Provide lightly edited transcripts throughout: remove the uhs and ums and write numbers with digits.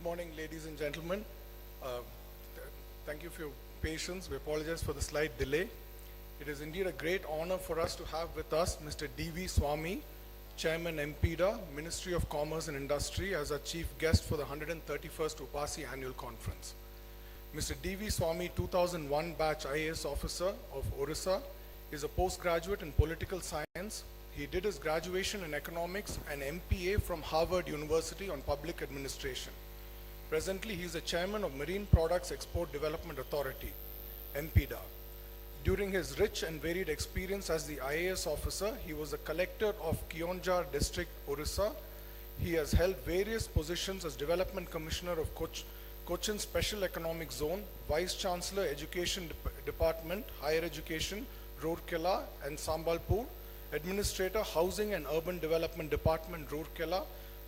morning, ladies and gentlemen. Thank you for your patience. We apologize for the slight delay. It is indeed a great honor for us to have with us Mr. D.V. Swami, Chairman MPDA, Ministry of Commerce and Industry, as our chief guest for the 131st UPASI Annual Conference. Mr. D.V. Swami, 2001 batch IAS officer of Orissa, is a postgraduate in political science. He did his graduation in economics and MPA from Harvard University on public administration. Presently, he is the chairman of Marine Products Export Development Authority, MPDA. During his rich and varied experience as the IAS officer, he was a collector of Keonjhar district, Orissa. He has held various positions as Development Commissioner of Cochin Special Economic Zone, Vice Chancellor Education Department, Higher Education, Rourkela and Sambalpur, Administrator, Housing and Urban Development Department, Rourkela,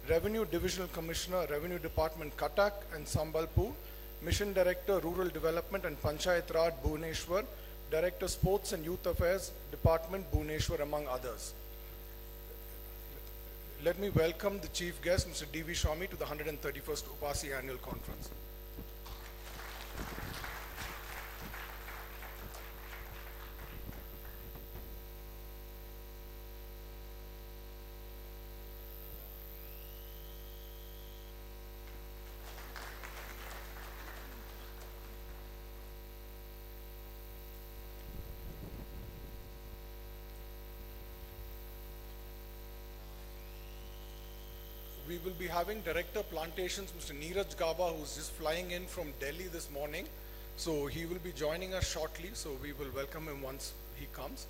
Revenue Divisional Commissioner, Revenue Department, Cuttack and Sambalpur, Mission Director, Rural Development and Panchayat Raj, Bhubaneswar, Director, Sports and Youth Affairs Department, Bhubaneswar, among others. Let me welcome the chief guest, Mr. D.V. Swami, to the 131st UPASI Annual Conference. We will be having Director Plantations, Mr. Neeraj Gaba, who's just flying in from Delhi this morning. So he will be joining us shortly, so we will welcome him once he comes.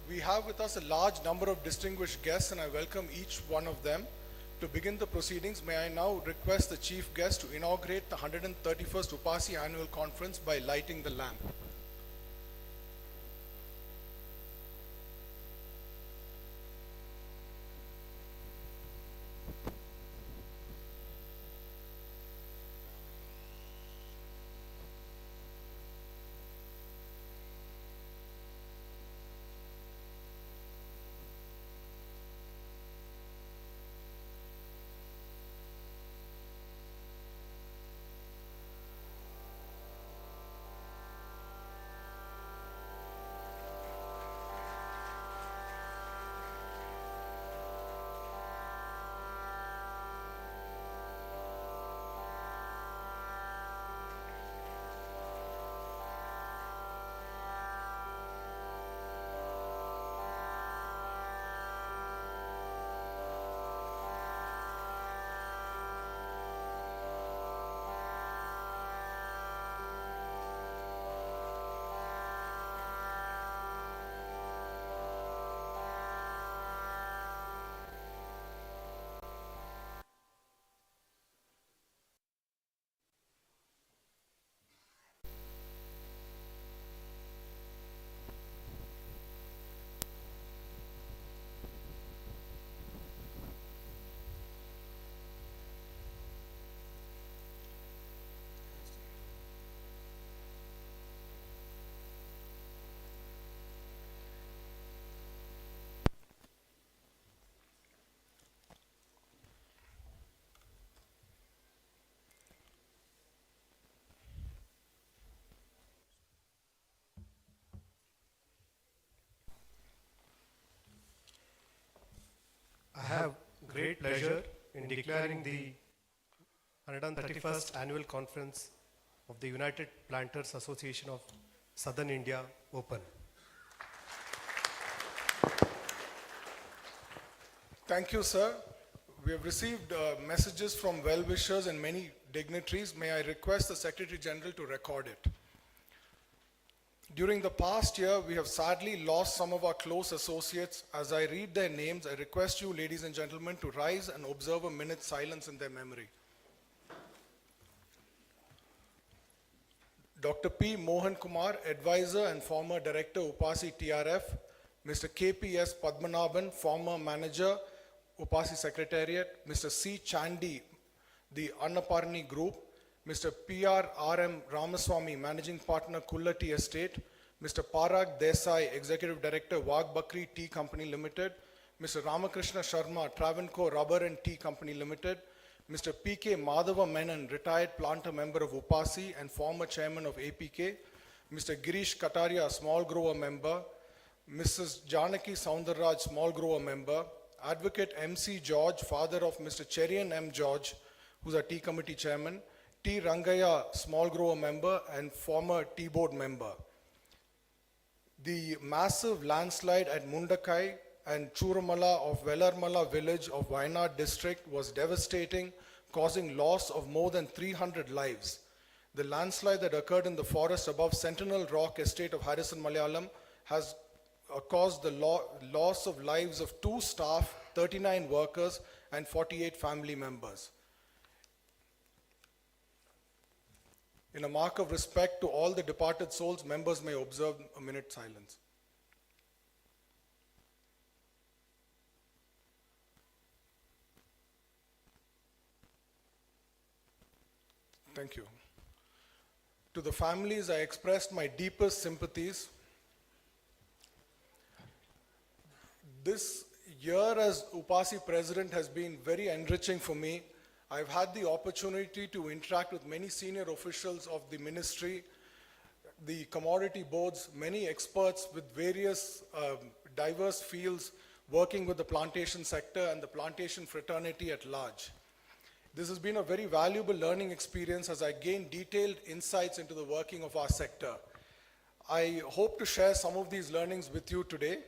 We have with us a large number of distinguished guests, and I welcome each one of them. To begin the proceedings, may I now request the chief guest to inaugurate the 131st UPASI Annual Conference by lighting the lamp. I have great pleasure in declaring the 131st Annual Conference of the United Planters Association of Southern India open. Thank you, sir. We have received messages from well-wishers and many dignitaries. May I request the Secretary General to record it. During the past year, we have sadly lost some of our close associates. As I read their names, I request you, ladies and gentlemen, to rise and observe a minute's silence in their memory. Dr. P. Mohan Kumar, Advisor and former Director, UPASI TRF. Mr. KPS Padmanabhan, former Manager, UPASI Secretariat. Mr. C. Chandy, the Annaparni Group. Mr. P.R. R.M. Ramaswamy, Managing Partner, Kullati Estate. Mr. Parag Desai, Executive Director, Wagh Bakri Tea Company Limited. Mr. Ramakrishna Sharma, Travancore Rubber and Tea Company Limited. Mr. P.K. Madhava Menon, retired planter member of UPASI and former chairman of APK, Mr. Girish Kataria, small grower member, Mrs. Janaki Soundarraj, small grower member, Advocate M.C. George, father of Mr. Cherian M. George, who's our tea committee chairman, T. Rangaya, small grower member and former tea board member. The massive landslide at Mundakai and Churamala of Velarmala village of Wayanad district was devastating, causing loss of more than 300 lives. The landslide that occurred in the forest above Sentinel Rock estate of Harrison Malayalam has caused the loss of lives of 2 staff, 39 workers and 48 family members. In a mark of respect to all the departed souls, members may observe a minute silence. Thank you. To the families, I expressed my deepest sympathies. This year as UPASI president has been very enriching for me. I've had the opportunity to interact with many senior officials of the ministry, the commodity boards, many experts with various diverse fields working with the plantation sector and the plantation fraternity at large. This has been a very valuable learning experience as I gained detailed insights into the working of our sector. I hope to share some of these learnings with you today.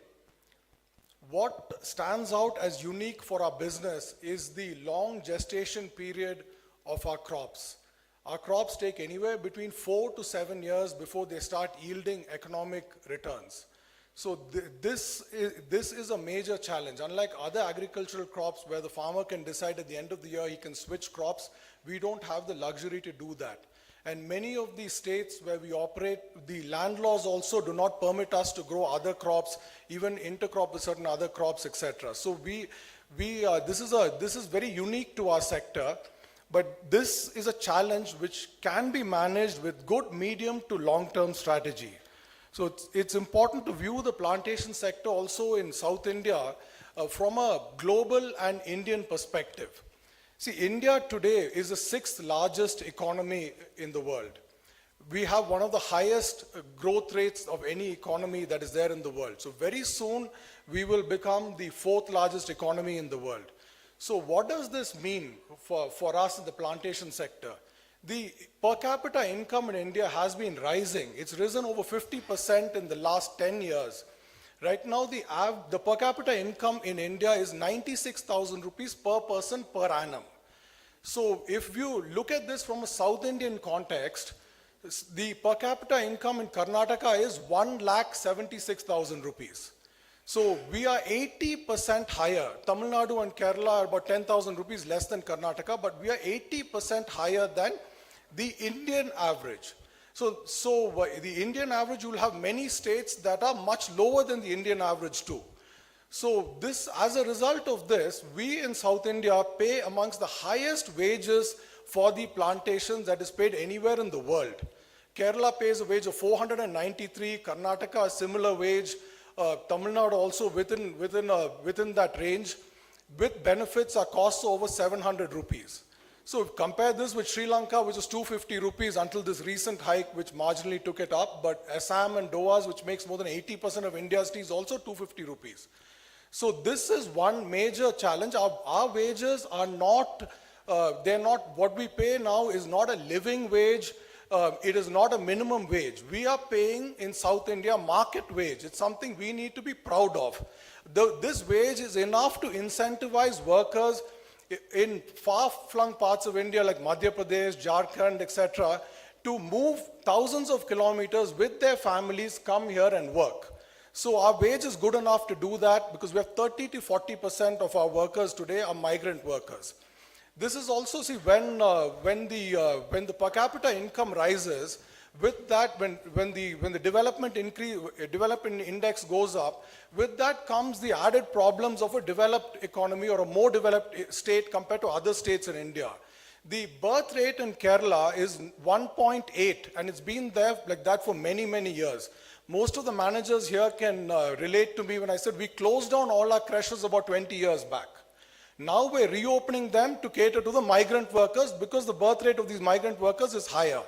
What stands out as unique for our business is the long gestation period of our crops. Our crops take anywhere between 4 to 7 years before they start yielding economic returns. So this is a major challenge. Unlike other agricultural crops where the farmer can decide at the end of the year he can switch crops, we don't have the luxury to do that. And many of these states where we operate, the land laws also do not permit us to grow other crops, even intercrop with certain other crops, etc. So this is very unique to our sector, but this is a challenge which can be managed with good medium to long-term strategy. So it's important to view the plantation sector also in South India from a global and Indian perspective. See, India today is the 6th largest economy in the world. We have one of the highest growth rates of any economy that is there in the world. So very soon we will become the 4th largest economy in the world. So what does this mean for us in the plantation sector? The per capita income in India has been rising. It's risen over 50% in the last 10 years. Right now, the per capita income in India is 96,000 rupees per person per annum. So if you look at this from a South Indian context, the per capita income in Karnataka is 1,76,000 rupees. So we are 80% higher. Tamil Nadu and Kerala are about 10,000 rupees less than Karnataka, but we are 80% higher than the Indian average. So the Indian average, you will have many states that are much lower than the Indian average too. So as a result of this, we in South India pay amongst the highest wages for the plantations that is paid anywhere in the world. Kerala pays a wage of 493, Karnataka a similar wage, Tamil Nadu also within that range. With benefits, our costs are over 700 rupees. So compare this with Sri Lanka, which is 250 rupees until this recent hike, which marginally took it up. But Assam and Doas, which makes more than 80% of India's tea, is also 250 rupees. So this is one major challenge. Our wages are not, what we pay now is not a living wage. It is not a minimum wage. We are paying in South India market wage. It's something we need to be proud of. This wage is enough to incentivize workers in far-flung parts of India like Madhya Pradesh, Jharkhand, etc., to move thousands of kilometers with their families, come here and work. So our wage is good enough to do that because we have 30 to 40% of our workers today are migrant workers. This is also, see, when the per capita income rises, with that, when the development index goes up, with that comes the added problems of a developed economy or a more developed state compared to other states in India. The birth rate in Kerala is 1.8, and it's been there like that for many, many years. Most of the managers here can relate to me when I said we closed down all our creches about 20 years back. Now we're reopening them to cater to the migrant workers because the birth rate of these migrant workers is higher.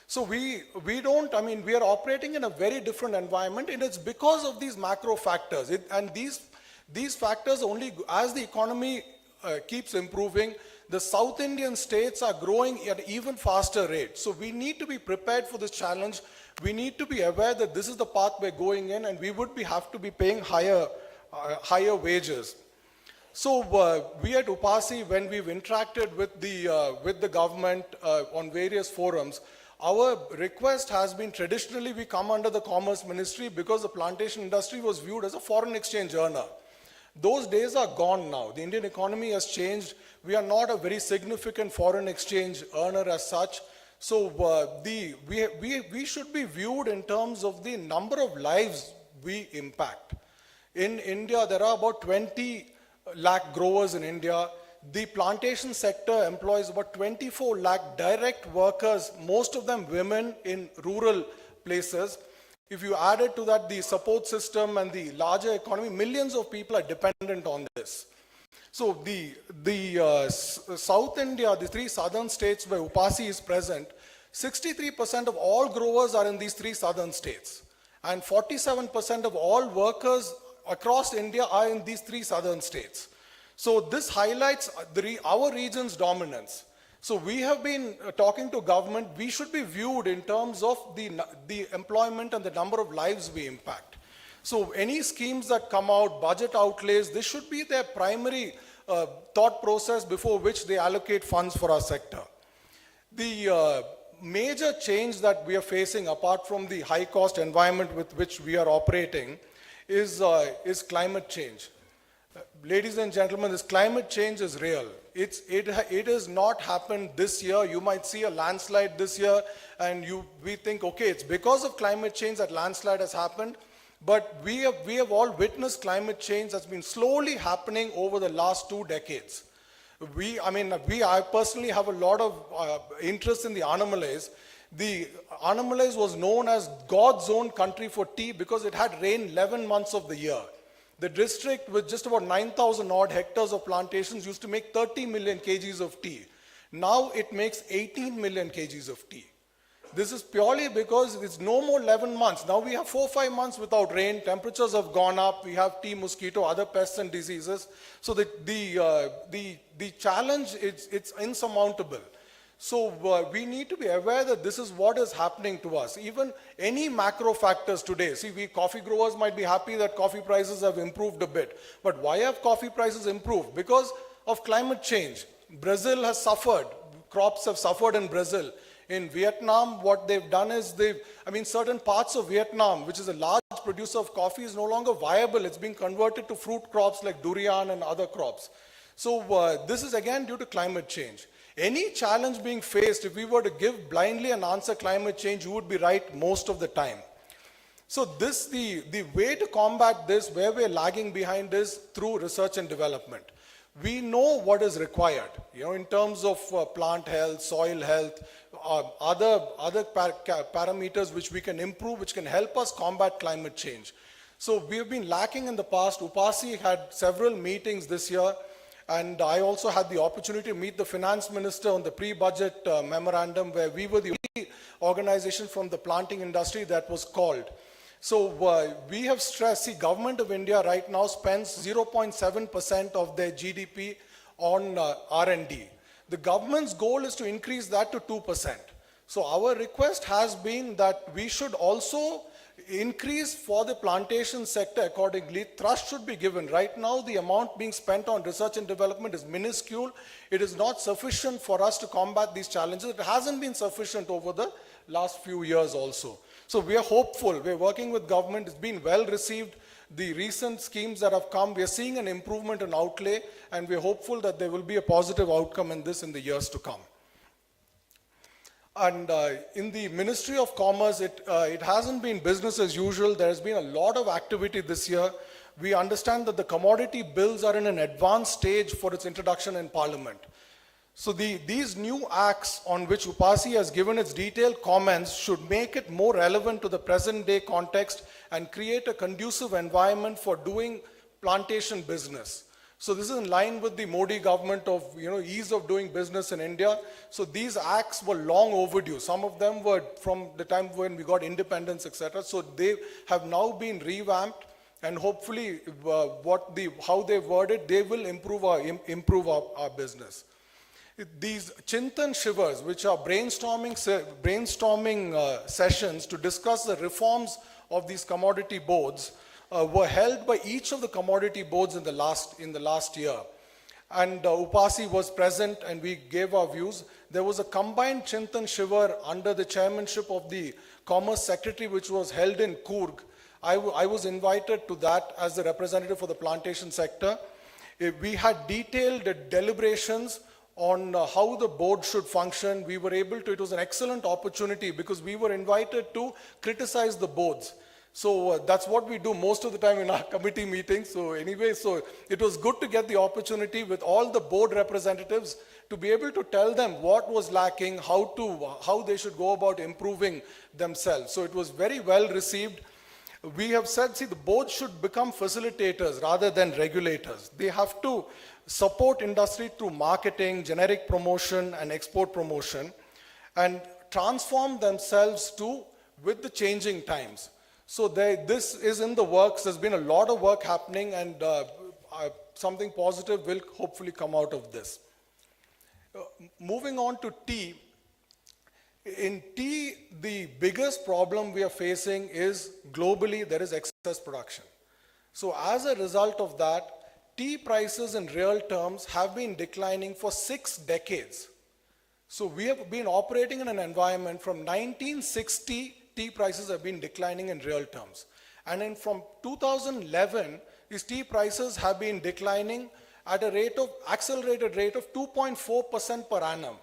So we are operating in a very different environment, and it's because of these macro factors. These factors only, as the economy keeps improving, the South Indian states are growing at even faster rate. So we need to be prepared for this challenge. We need to be aware that this is the path we're going in, and we would have to be paying higher wages. So we at UPASI, when we've interacted with the government on various forums, our request has been, traditionally we come under the Commerce Ministry because the plantation industry was viewed as a foreign exchange earner. Those days are gone now. The Indian economy has changed. We are not a very significant foreign exchange earner as such. So we should be viewed in terms of the number of lives we impact. In India, there are about 20 lakh growers in India. The plantation sector employs about 24 lakh direct workers, most of them women in rural places. If you added to that the support system and the larger economy, millions of people are dependent on this. So the South India, the three southern states where UPASI is present, 63% of all growers are in these three southern states. And 47% of all workers across India are in these three southern states. So this highlights our region's dominance. So we have been talking to government. We should be viewed in terms of the employment and the number of lives we impact. So any schemes that come out, budget outlays, this should be their primary thought process before which they allocate funds for our sector. The major change that we are facing, apart from the high cost environment with which we are operating, is climate change. Ladies and gentlemen, this climate change is real. It has not happened this year. You might see a landslide this year, and we think, okay, it's because of climate change that landslide has happened. But we have all witnessed climate change that's been slowly happening over the last 2 decades. I personally have a lot of interest in the Annamalays. The Annamalays was known as God's own country for tea because it had rain 11 months of the year. The district, with just about 9,000 odd hectares of plantations, used to make 30 million kgs of tea. Now it makes 18 million kgs of tea. This is purely because it's no more 11 months. Now we have 4-5 months without rain. Temperatures have gone up. We have tea mosquito, other pests and diseases. So the challenge, it's insurmountable. So we need to be aware that this is what is happening to us. Even any macro factors today. See, we coffee growers might be happy that coffee prices have improved a bit. But why have coffee prices improved? Because of climate change. Brazil has suffered. Crops have suffered in Brazil. In Vietnam, what they've done is certain parts of Vietnam, which is a large producer of coffee, is no longer viable. It's being converted to fruit crops like durian and other crops. So this is again due to climate change. Any challenge being faced, if we were to give blindly and answer climate change, you would be right most of the time. So the way to combat this, where we're lagging behind, is through research and development. We know what is required, in terms of plant health, soil health, other parameters which we can improve, which can help us combat climate change. So we have been lacking in the past. UPASI had several meetings this year, and I also had the opportunity to meet the finance minister on the pre-budget memorandum, where we were the only organization from the planting industry that was called. So we have stressed, see, Government of India right now spends 0.7% of their GDP on R&D. The government's goal is to increase that to 2%. So our request has been that we should also increase for the plantation sector accordingly. Thrust should be given. Right now, the amount being spent on research and development is minuscule. It is not sufficient for us to combat these challenges. It hasn't been sufficient over the last few years also. So we are hopeful. We're working with government. It's been well received. The recent schemes that have come, we are seeing an improvement in outlay, and we're hopeful that there will be a positive outcome in this in the years to come. And in the Ministry of Commerce, it hasn't been business as usual. There has been a lot of activity this year. We understand that the commodity bills are in an advanced stage for its introduction in Parliament. So these new acts on which UPASI has given its detailed comments should make it more relevant to the present day context and create a conducive environment for doing plantation business. So this is in line with the Modi government of, ease of doing business in India. So these acts were long overdue. Some of them were from the time when we got independence, etc. So they have now been revamped, and hopefully how they worded, they will improve our business. These Chintan Shivers, which are brainstorming sessions to discuss the reforms of these commodity boards, were held by each of the commodity boards in the last year. And UPASI was present, and we gave our views. There was a combined Chintan Shivar under the chairmanship of the Commerce Secretary, which was held in Coorg. I was invited to that as the representative for the plantation sector. We had detailed deliberations on how the board should function. We were able to, it was an excellent opportunity because we were invited to criticize the boards. So that's what we do most of the time in our committee meetings. So anyway, so it was good to get the opportunity with all the board representatives to be able to tell them what was lacking, how they should go about improving themselves. So it was very well received. We have said, see, the board should become facilitators rather than regulators. They have to support industry through marketing, generic promotion, and export promotion, and transform themselves with the changing times. So this is in the works. There's been a lot of work happening, and something positive will hopefully come out of this. Moving on to tea. In tea, the biggest problem we are facing is globally there is excess production. So as a result of that, tea prices in real terms have been declining for 6 decades. So we have been operating in an environment from 1960, tea prices have been declining in real terms. And then from 2011, these tea prices have been declining at a accelerated rate of 2.4% per annum.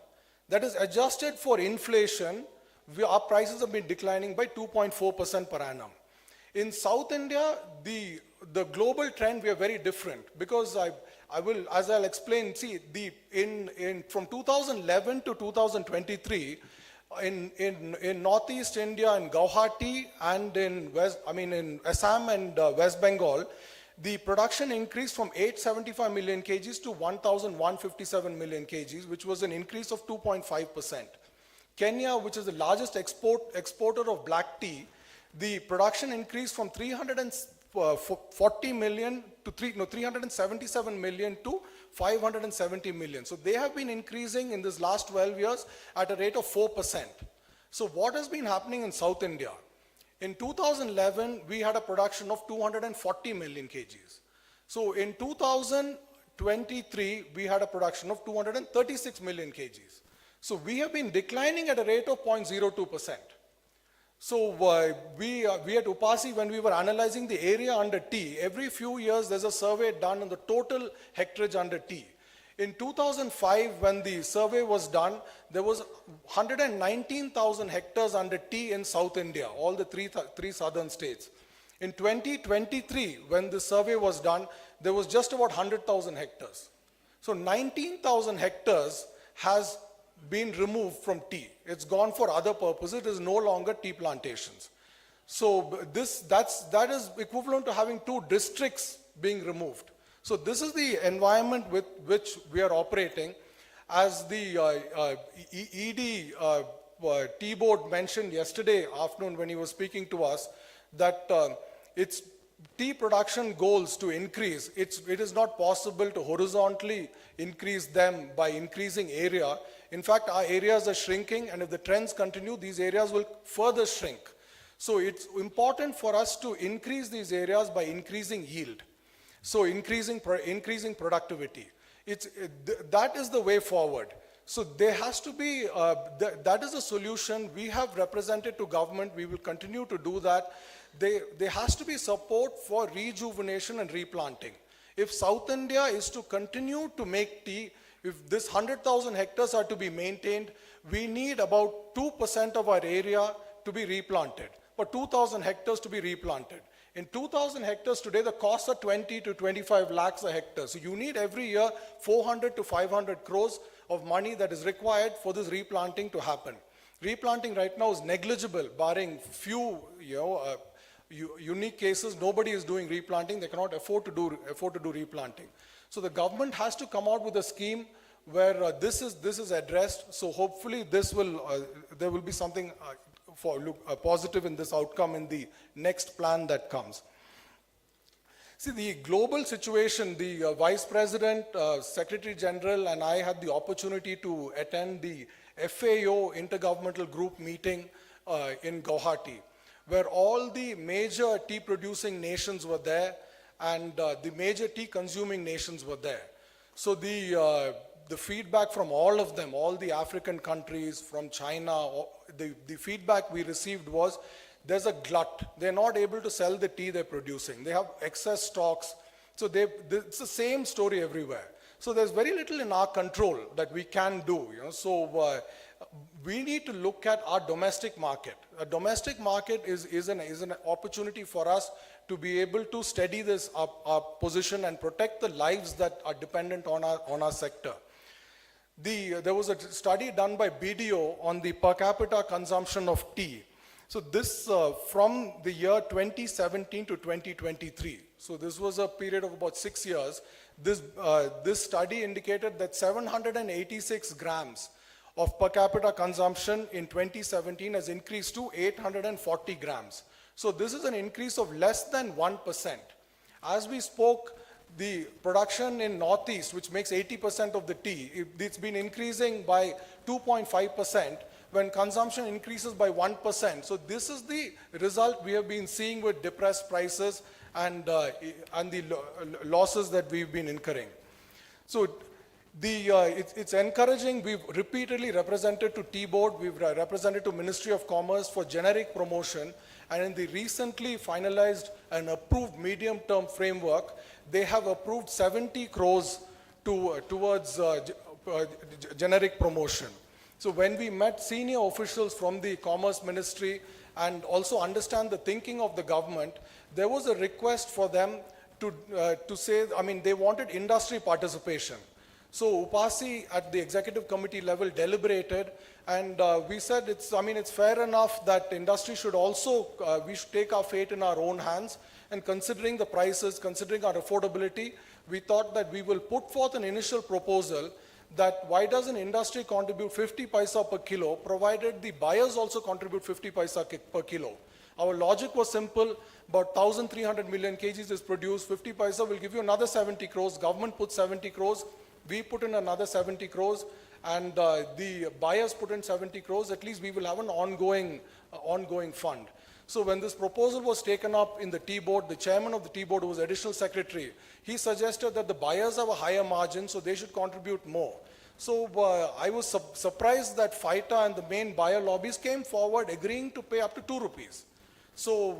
That is adjusted for inflation, our prices have been declining by 2.4% per annum. In South India, the global trend, we are very different because as I'll explain, see, from 2011 to 2023, in Northeast India, in Guwahati, and in Assam and West Bengal, the production increased from 875 million kgs to 1,157 million kgs, which was an increase of 2.5%. Kenya, which is the largest exporter of black tea, the production increased from 340 million to 377 million to 570 million. So they have been increasing in this last 12 years at a rate of 4%. So what has been happening in South India? In 2011, we had a production of 240 million kgs. So in 2023, we had a production of 236 million kgs. So we have been declining at a rate of 0.02%. So we at UPASI, when we were analyzing the area under tea, every few years there's a survey done on the total hectarage under tea. In 2005, when the survey was done, there was 119,000 hectares under tea in South India, all the three southern states. In 2023, when the survey was done, there was just about 100,000 hectares. So 19,000 hectares has been removed from tea. It's gone for other purposes. It is no longer tea plantations. So that is equivalent to having 2 districts being removed. So this is the environment with which we are operating. As the ED Tea Board mentioned yesterday afternoon when he was speaking to us, that its tea production goals to increase, it is not possible to horizontally increase them by increasing area. In fact, our areas are shrinking, and if the trends continue, these areas will further shrink. So it's important for us to increase these areas by increasing yield. So increasing productivity. That is the way forward. So there has to be, that is a solution we have represented to government. We will continue to do that. There has to be support for rejuvenation and replanting. If South India is to continue to make tea, if this 100,000 hectares are to be maintained, we need about 2% of our area to be replanted, for 2,000 hectares to be replanted. In 2,000 hectares today, the costs are 20 to 25 lakhs a hectare. So you need every year 400 to 500 crores of money that is required for this replanting to happen. Replanting right now is negligible, barring few unique cases. Nobody is doing replanting. They cannot afford to do replanting. So the government has to come out with a scheme where this is addressed. So hopefully there will be something positive in this outcome in the next plan that comes. See, the global situation, the Vice President, Secretary General, and I had the opportunity to attend the FAO Intergovernmental Group meeting in Guwahati, where all the major tea producing nations were there and the major tea consuming nations were there. So the feedback from all of them, all the African countries, from China, the feedback we received was, there's a glut. They're not able to sell the tea they're producing. They have excess stocks. So it's the same story everywhere. So there's very little in our control that we can do. So we need to look at our domestic market. A domestic market is an opportunity for us to be able to steady this our position and protect the lives that are dependent on our sector. There was a study done by BDO on the per capita consumption of tea. So this from the year 2017 to 2023. So this was a period of about 6 years. This study indicated that 786 grams of per capita consumption in 2017 has increased to 840 grams. So this is an increase of less than 1%. As we spoke, the production in Northeast, which makes 80% of the tea, it's been increasing by 2.5%. When consumption increases by 1%. So this is the result we have been seeing with depressed prices and the losses that we've been incurring. So it's encouraging. We've repeatedly represented to Tea Board, we've represented to Ministry of Commerce for generic promotion, and in the recently finalized and approved medium-term framework, they have approved 70 crores towards generic promotion. So when we met senior officials from the Commerce Ministry and also understand the thinking of the government, there was a request for them to say, they wanted industry participation. So UPASI at the executive committee level deliberated, and we said it's fair enough that industry should also, we should take our fate in our own hands, and considering the prices, considering our affordability, we thought that we will put forth an initial proposal that why doesn't industry contribute 50 paisa per kilo, provided the buyers also contribute 50 paisa per kilo. Our logic was simple, about 1,300 million kgs is produced, 50 paisa will give you another 70 crores, government puts 70 crores, we put in another 70 crores, and the buyers put in 70 crores, at least we will have an ongoing fund. So when this proposal was taken up in the Tea Board, the chairman of the Tea Board, who was additional secretary, he suggested that the buyers have a higher margin, so they should contribute more. So I was surprised that FITA and the main buyer lobbies came forward agreeing to pay up to 2 rupees. So,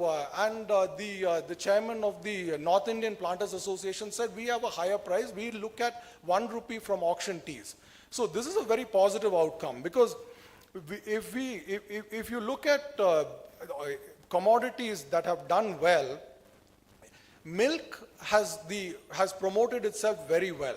the chairman of the North Indian Planters Association said, we have a higher price, we look at 1 rupee from auction teas. So this is a very positive outcome, because if you look at commodities that have done well, milk has promoted itself very well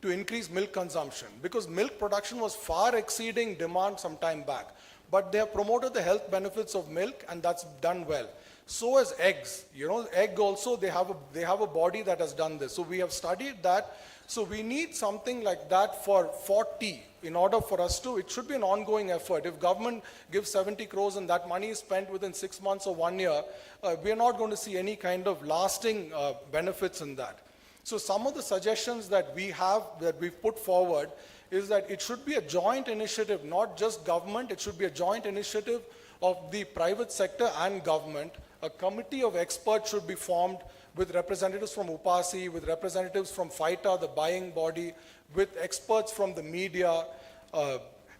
to increase milk consumption, because milk production was far exceeding demand some time back. But they have promoted the health benefits of milk, and that's done well. So has eggs. Egg also, they have a body that has done this. So we have studied that. So we need something like that for tea. In order for us to, it should be an ongoing effort. If government gives 70 crores and that money is spent within 6 months or 1 year, we are not going to see any kind of lasting benefits in that. So some of the suggestions that we've put forward is that it should be a joint initiative, not just government, it should be a joint initiative of the private sector and government. A committee of experts should be formed with representatives from UPASI, with representatives from FITA, the buying body, with experts from the media,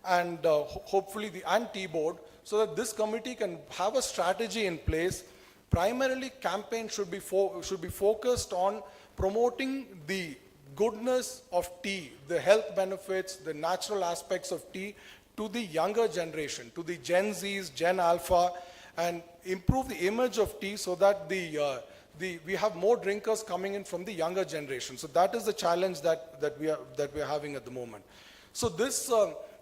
and hopefully the Tea Board, so that this committee can have a strategy in place. Primarily, campaign should be focused on promoting the goodness of tea, the health benefits, the natural aspects of tea to the younger generation, to the Gen Zs, Gen Alpha, and improve the image of tea so that we have more drinkers coming in from the younger generation. So that is the challenge that we are having at the moment. So this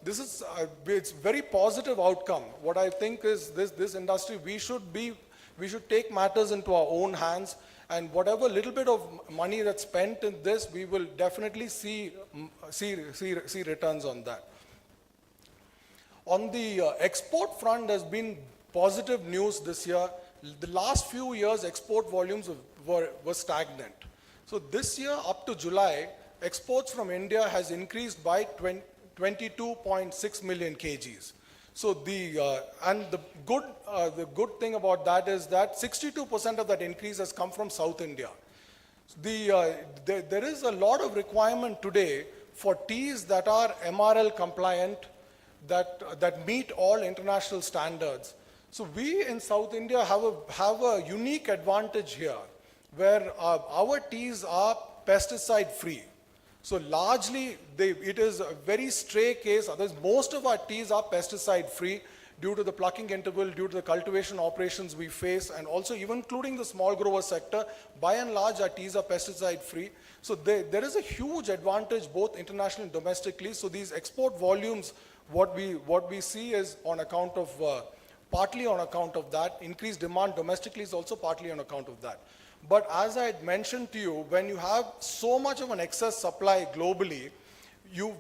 is it's very positive outcome. What I think is this industry, we should be We should take matters into our own hands, and whatever little bit of money that's spent in this, we will definitely see returns on that. On the export front, there's been positive news this year. The last few years, export volumes were stagnant. So this year, up to July, exports from India has increased by 22.6 million kgs. So the good thing about that is that 62% of that increase has come from South India. There is a lot of requirement today for teas that are MRL compliant, that meet all international standards. So we in South India have a unique advantage here, where our teas are pesticide free. So largely, it is a very stray case. Otherwise, most of our teas are pesticide free due to the plucking interval, due to the cultivation operations we face, and also even including the small grower sector. By and large, our teas are pesticide free. So there is a huge advantage both internationally and domestically. So these export volumes, what we see is on account of, partly on account of that. Increased demand domestically is also partly on account of that. But as I had mentioned to you, when you have so much of an excess supply globally,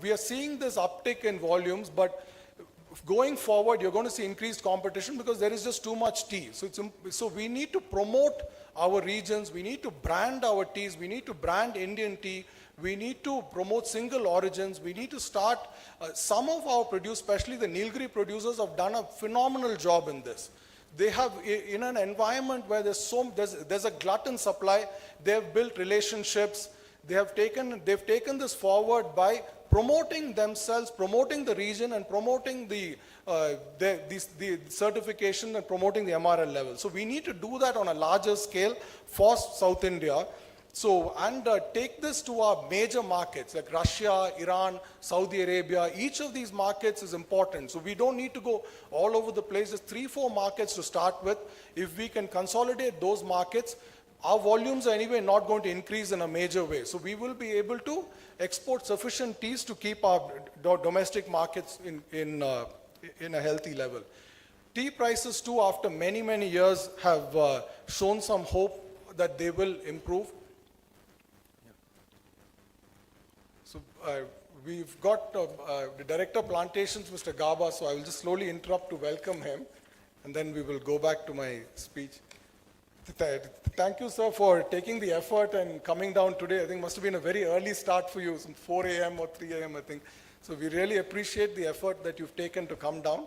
we are seeing this uptick in volumes, but going forward, you're going to see increased competition because there is just too much tea. So we need to promote our regions, we need to brand our teas, we need to brand Indian tea, we need to promote single origins, we need to start, some of our produce, especially the Nilgiris producers, have done a phenomenal job in this. They have, in an environment where there's a glut in supply, they have built relationships, they've taken this forward by promoting themselves, promoting the region, and promoting the certification and promoting the MRL level. So we need to do that on a larger scale for South India. So, and take this to our major markets like Russia, Iran, Saudi Arabia. Each of these markets is important. So we don't need to go all over the place. There's 3-4 markets to start with. If we can consolidate those markets, our volumes are anyway not going to increase in a major way. So we will be able to export sufficient teas to keep our domestic markets in a healthy level. Tea prices too, after many, many years, have shown some hope that they will improve. So we've got the Director of Plantations, Mr. Gaba, so I will just slowly interrupt to welcome him, and then we will go back to my speech. Thank you, sir, for taking the effort and coming down today. I think it must have been a very early start for you, some 4 a.m. or 3 a.m., I think. So we really appreciate the effort that you've taken to come down.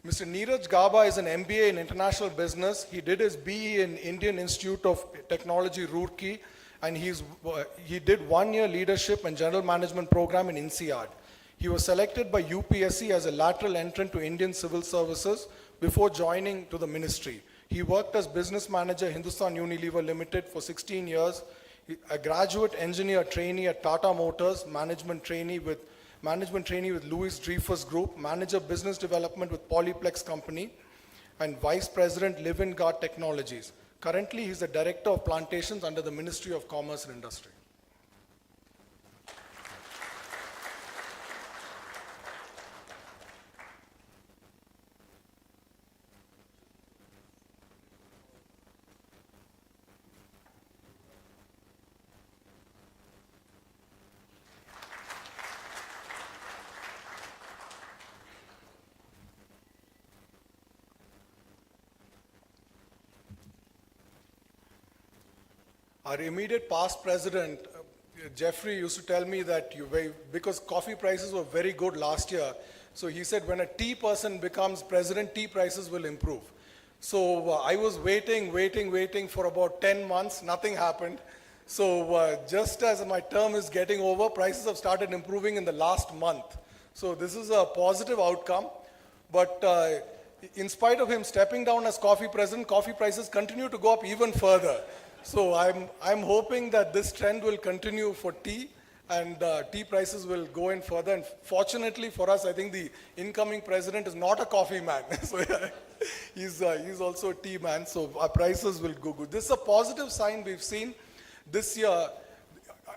Mr. Neeraj Gaba is an MBA in International Business. He did his BE in Indian Institute of Technology, Roorkee, and he did 1-year leadership and general management program in INSEAD. He was selected by UPSC as a lateral entrant to Indian Civil Services before joining to the ministry. He worked as business manager Hindustan Unilever Limited for 16 years, a graduate engineer trainee at Tata Motors, management trainee with Louis Dreyfus Group, manager business development with Polyplex Company, and vice president Live-In Guard Technologies. Currently, he's the director of plantations under the Ministry of Commerce and Industry. Our immediate past president, Jeffrey, used to tell me that because coffee prices were very good last year, so he said when a tea person becomes president, tea prices will improve. So I was waiting for about 10 months, nothing happened. So just as my term is getting over, prices have started improving in the last month. So this is a positive outcome, but in spite of him stepping down as coffee president, coffee prices continue to go up even further. So I'm hoping that this trend will continue for tea, and tea prices will go in further. And fortunately for us, I think the incoming president is not a coffee man. So yeah, he's also a tea man, so our prices will go good. This is a positive sign we've seen this year.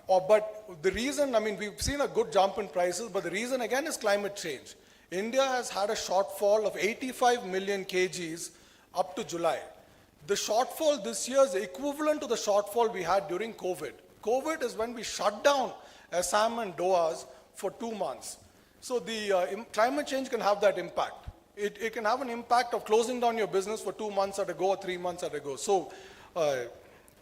But the reason, I mean, we've seen a good jump in prices, but the reason again is climate change. India has had a shortfall of 85 million kgs up to July. The shortfall this year is equivalent to the shortfall we had during COVID. COVID is when we shut down Assam and Doas for 2 months. So the climate change can have that impact. It can have an impact of closing down your business for 2 months at a go or 3 months at a go. So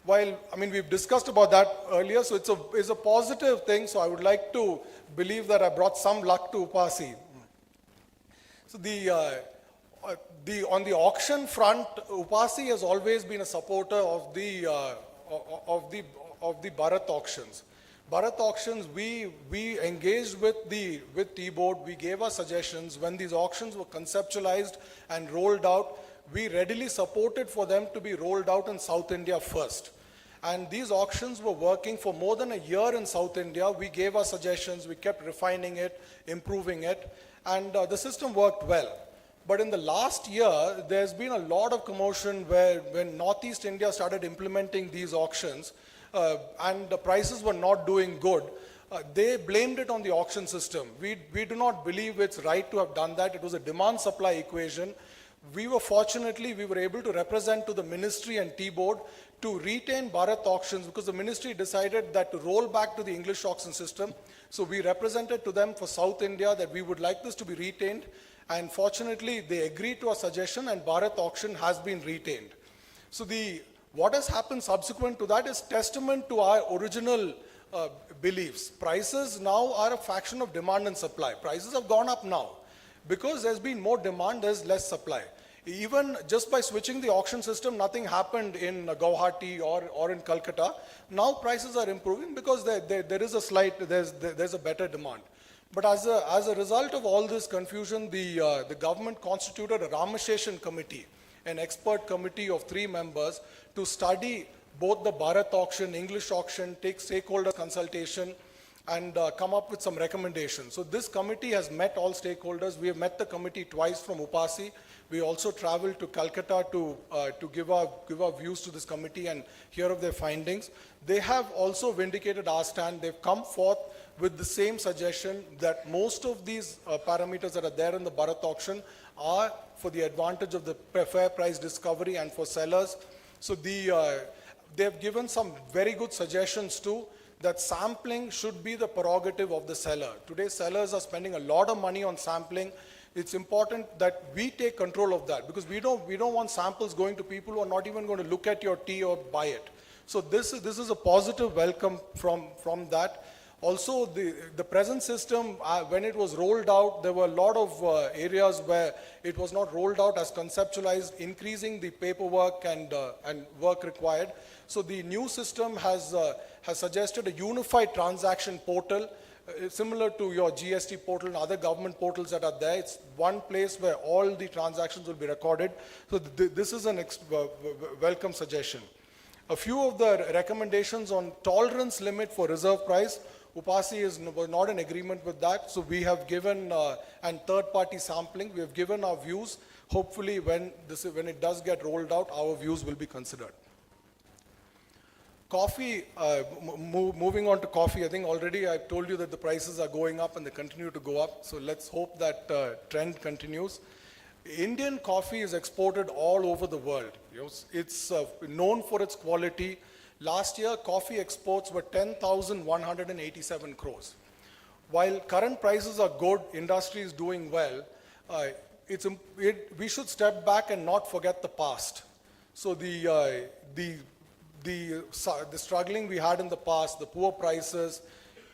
while, I mean, we've discussed about that earlier, so it's a positive thing. So I would like to believe that I brought some luck to UPASI. So on the auction front, UPASI has always been a supporter of the Bharat auctions. Bharat auctions, we engaged with T-Board, we gave our suggestions. When these auctions were conceptualized and rolled out, we readily supported for them to be rolled out in South India first. And these auctions were working for more than a year in South India. We gave our suggestions, we kept refining it, improving it, and the system worked well. But in the last year, there's been a lot of commotion when Northeast India started implementing these auctions, and the prices were not doing good. They blamed it on the auction system. We do not believe it's right to have done that. It was a demand-supply equation. We were able to represent to the ministry and T-Board to retain Bharat auctions because the ministry decided that to roll back to the English auction system. So we represented to them for South India that we would like this to be retained. And fortunately, they agreed to our suggestion and Bharat auction has been retained. So what has happened subsequent to that is testament to our original beliefs. Prices now are a fraction of demand and supply. Prices have gone up now. Because there's been more demand, there's less supply. Even just by switching the auction system, nothing happened in Guwahati or in Calcutta. Now prices are improving because there is there's a better demand. But as a result of all this confusion, the government constituted a Ramasheshan committee, an expert committee of 3 members to study both the Bharat auction, English auction, take stakeholder consultation, and come up with some recommendations. So this committee has met all stakeholders. We have met the committee twice from UPASI. We also traveled to Calcutta to give our views to this committee and hear of their findings. They have also vindicated our stand. They've come forth with the same suggestion that most of these parameters that are there in the Bharat auction are for the advantage of the fair price discovery and for sellers. So they've given some very good suggestions too, that sampling should be the prerogative of the seller. Today, sellers are spending a lot of money on sampling. It's important that we take control of that because we don't want samples going to people who are not even going to look at your tea or buy it. So this is a positive welcome from that. Also, the present system, when it was rolled out, there were a lot of areas where it was not rolled out as conceptualized, increasing the paperwork and work required. So the new system has suggested a unified transaction portal, similar to your GST portal and other government portals that are there. It's one place where all the transactions will be recorded. So this is an welcome suggestion. A few of the recommendations on tolerance limit for reserve price, UPASI was not in agreement with that. So we have given, and third-party sampling, we have given our views. Hopefully when it does get rolled out, our views will be considered. Coffee, moving on to coffee, I think already I've told you that the prices are going up and they continue to go up. So let's hope that trend continues. Indian coffee is exported all over the world. It's known for its quality. Last year, coffee exports were 10,187 crores. While current prices are good, industry is doing well, we should step back and not forget the past. So the struggling we had in the past, the poor prices,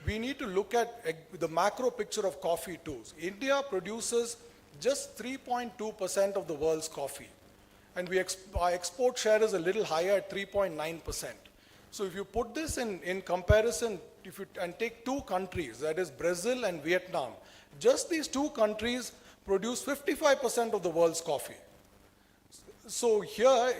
we need to look at the macro picture of coffee too. India produces just 3.2% of the world's coffee. And our export share is a little higher at 3.9%. So if you put this in comparison, and take 2 countries, that is Brazil and Vietnam, just these 2 countries produce 55% of the world's coffee. So here,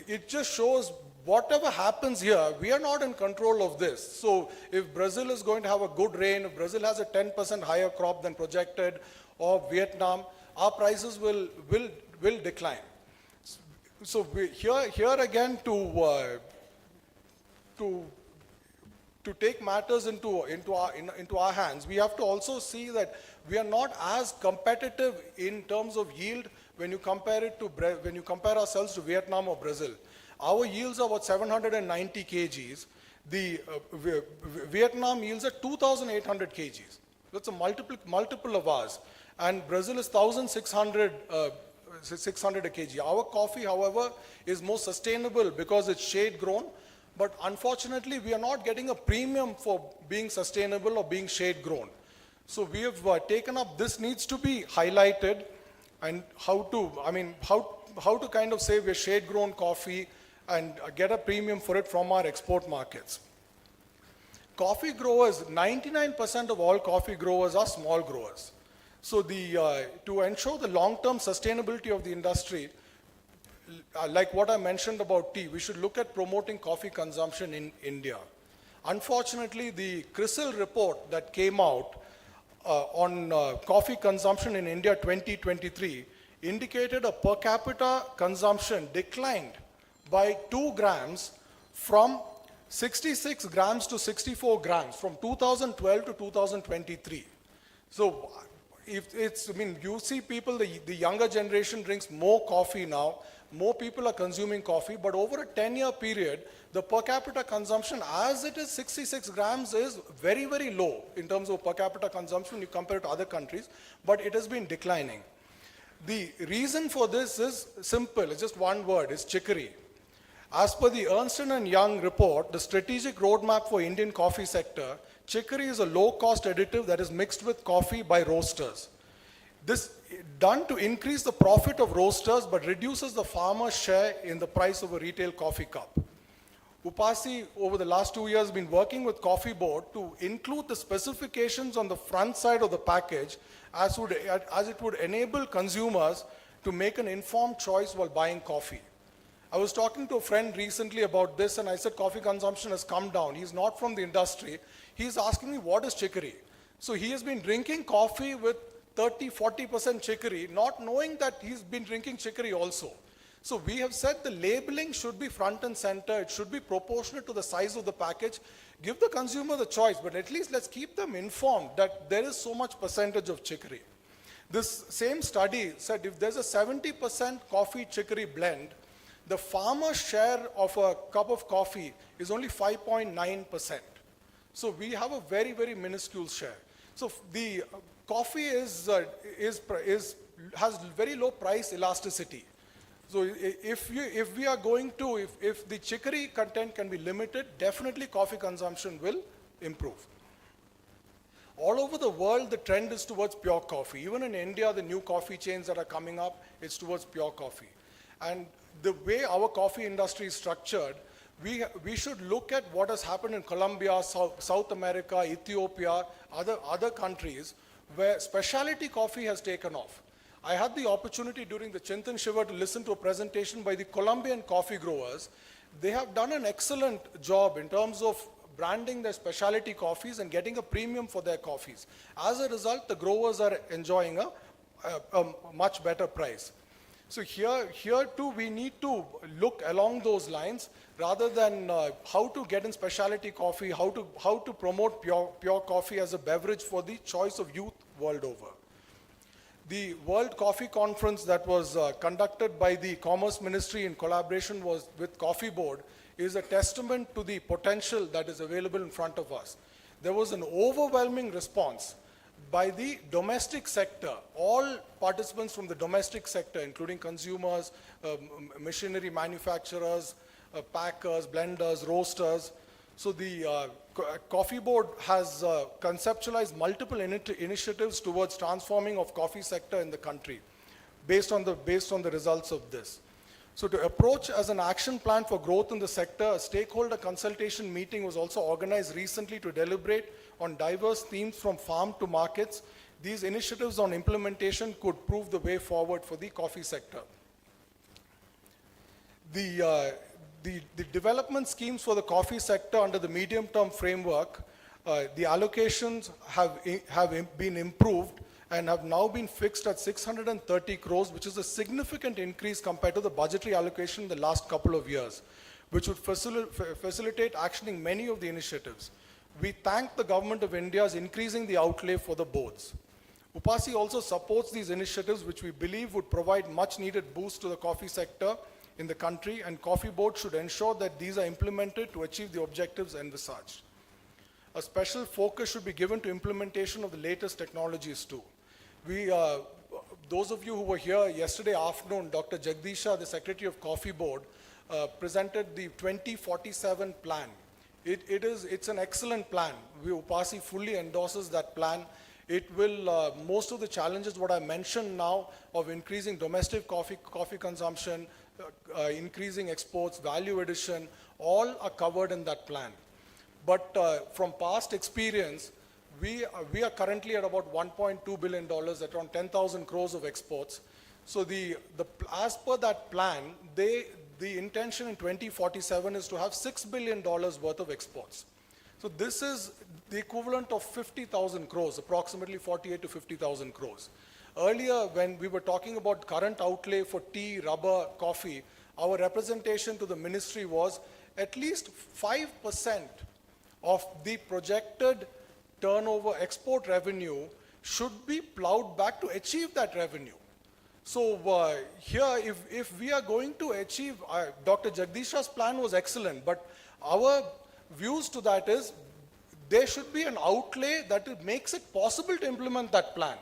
it just shows whatever happens here, we are not in control of this. So if Brazil is going to have a good rain, if Brazil has a 10% higher crop than projected, or Vietnam, our prices will decline. So here again to to take matters into our hands, we have to also see that we are not as competitive in terms of yield when you compare ourselves to Vietnam or Brazil. Our yields are about 790 kgs. The Vietnam yields are 2,800 kgs. That's a multiple of ours. And Brazil is 1,600 600 a kg. Our coffee, however, is more sustainable because it's shade grown. But unfortunately, we are not getting a premium for being sustainable or being shade grown. So we have taken up, this needs to be highlighted, and how to kind of say we're shade grown coffee and get a premium for it from our export markets. Coffee growers, 99% of all coffee growers are small growers. So to ensure the long-term sustainability of the industry, like what I mentioned about tea, we should look at promoting coffee consumption in India. Unfortunately, the CRISIL report that came out on coffee consumption in India 2023 indicated a per capita consumption declined by 2 grams from 66 grams to 64 grams from 2012 to 2023. So you see people, the younger generation drinks more coffee now, more people are consuming coffee, but over a 10-year period, the per capita consumption as it is 66 grams is very, very low in terms of per capita consumption when you compare it to other countries, but it has been declining. The reason for this is simple, it's just one word, it's chicory. As per the Ernst & Young report, the strategic roadmap for Indian coffee sector, chicory is a low-cost additive that is mixed with coffee by roasters. This done to increase the profit of roasters but reduces the farmer's share in the price of a retail coffee cup. UPASI over the last 2 years has been working with Coffee Board to include the specifications on the front side of the package as it would enable consumers to make an informed choice while buying coffee. I was talking to a friend recently about this and I said coffee consumption has come down. He's not from the industry. He's asking me what is chicory. So he has been drinking coffee with 30-40% chicory, not knowing that he's been drinking chicory also. So we have said the labeling should be front and center. It should be proportionate to the size of the package. Give the consumer the choice, but at least let's keep them informed that there is so much percentage of chicory. This same study said if there's a 70% coffee chicory blend, the farmer's share of a cup of coffee is only 5.9%. So we have a very, very minuscule share. So the coffee has very low price elasticity. So if the chicory content can be limited, definitely coffee consumption will improve. All over the world, the trend is towards pure coffee. Even in India, the new coffee chains that are coming up, it's towards pure coffee. And the way our coffee industry is structured, we should look at what has happened in Colombia, South America, Ethiopia, other countries where specialty coffee has taken off. I had the opportunity during the Chintan Shiva to listen to a presentation by the Colombian coffee growers. They have done an excellent job in terms of branding their specialty coffees and getting a premium for their coffees. As a result, the growers are enjoying a much better price. So here too, we need to look along those lines rather than how to get in specialty coffee, how to promote pure coffee as a beverage for the choice of youth world over. The World Coffee Conference that was conducted by the Commerce Ministry in collaboration with Coffee Board is a testament to the potential that is available in front of us. There was an overwhelming response by the domestic sector, all participants from the domestic sector, including consumers, machinery manufacturers, packers, blenders, roasters. So the Coffee Board has conceptualized multiple initiatives towards transforming of coffee sector in the country based on the results of this. So to approach as an action plan for growth in the sector, a stakeholder consultation meeting was also organized recently to deliberate on diverse themes from farm to markets. These initiatives on implementation could prove the way forward for the coffee sector. The development schemes for the coffee sector under the medium-term framework, the allocations have been improved and have now been fixed at 630 crores, which is a significant increase compared to the budgetary allocation in the last couple of years, which would facilitate actioning many of the initiatives. We thank the Government of India is increasing the outlay for the boards. UPASI also supports these initiatives which we believe would provide much needed boost to the coffee sector in the country, and coffee boards should ensure that these are implemented to achieve the objectives envisaged. A special focus should be given to implementation of the latest technologies too. Those of you who were here yesterday afternoon, Dr. Jagdisha, the Secretary of Coffee Board, presented the 2047 plan. It's an excellent plan. UPASI fully endorses that plan. It will, most of the challenges what I mentioned now of increasing domestic coffee consumption, increasing exports, value addition, all are covered in that plan. But from past experience, we are currently at about $1.2 billion, at around 10,000 crores of exports. So as per that plan, the intention in 2047 is to have $6 billion worth of exports. So this is the equivalent of 50,000 crores, approximately 48 to 50,000 crores. Earlier, when we were talking about current outlay for tea, rubber, coffee, our representation to the ministry was at least 5% of the projected turnover export revenue should be plowed back to achieve that revenue. So here, if we are going to achieve, Dr. Jagdisha's plan was excellent, but our views to that is there should be an outlay that makes it possible to implement that plan.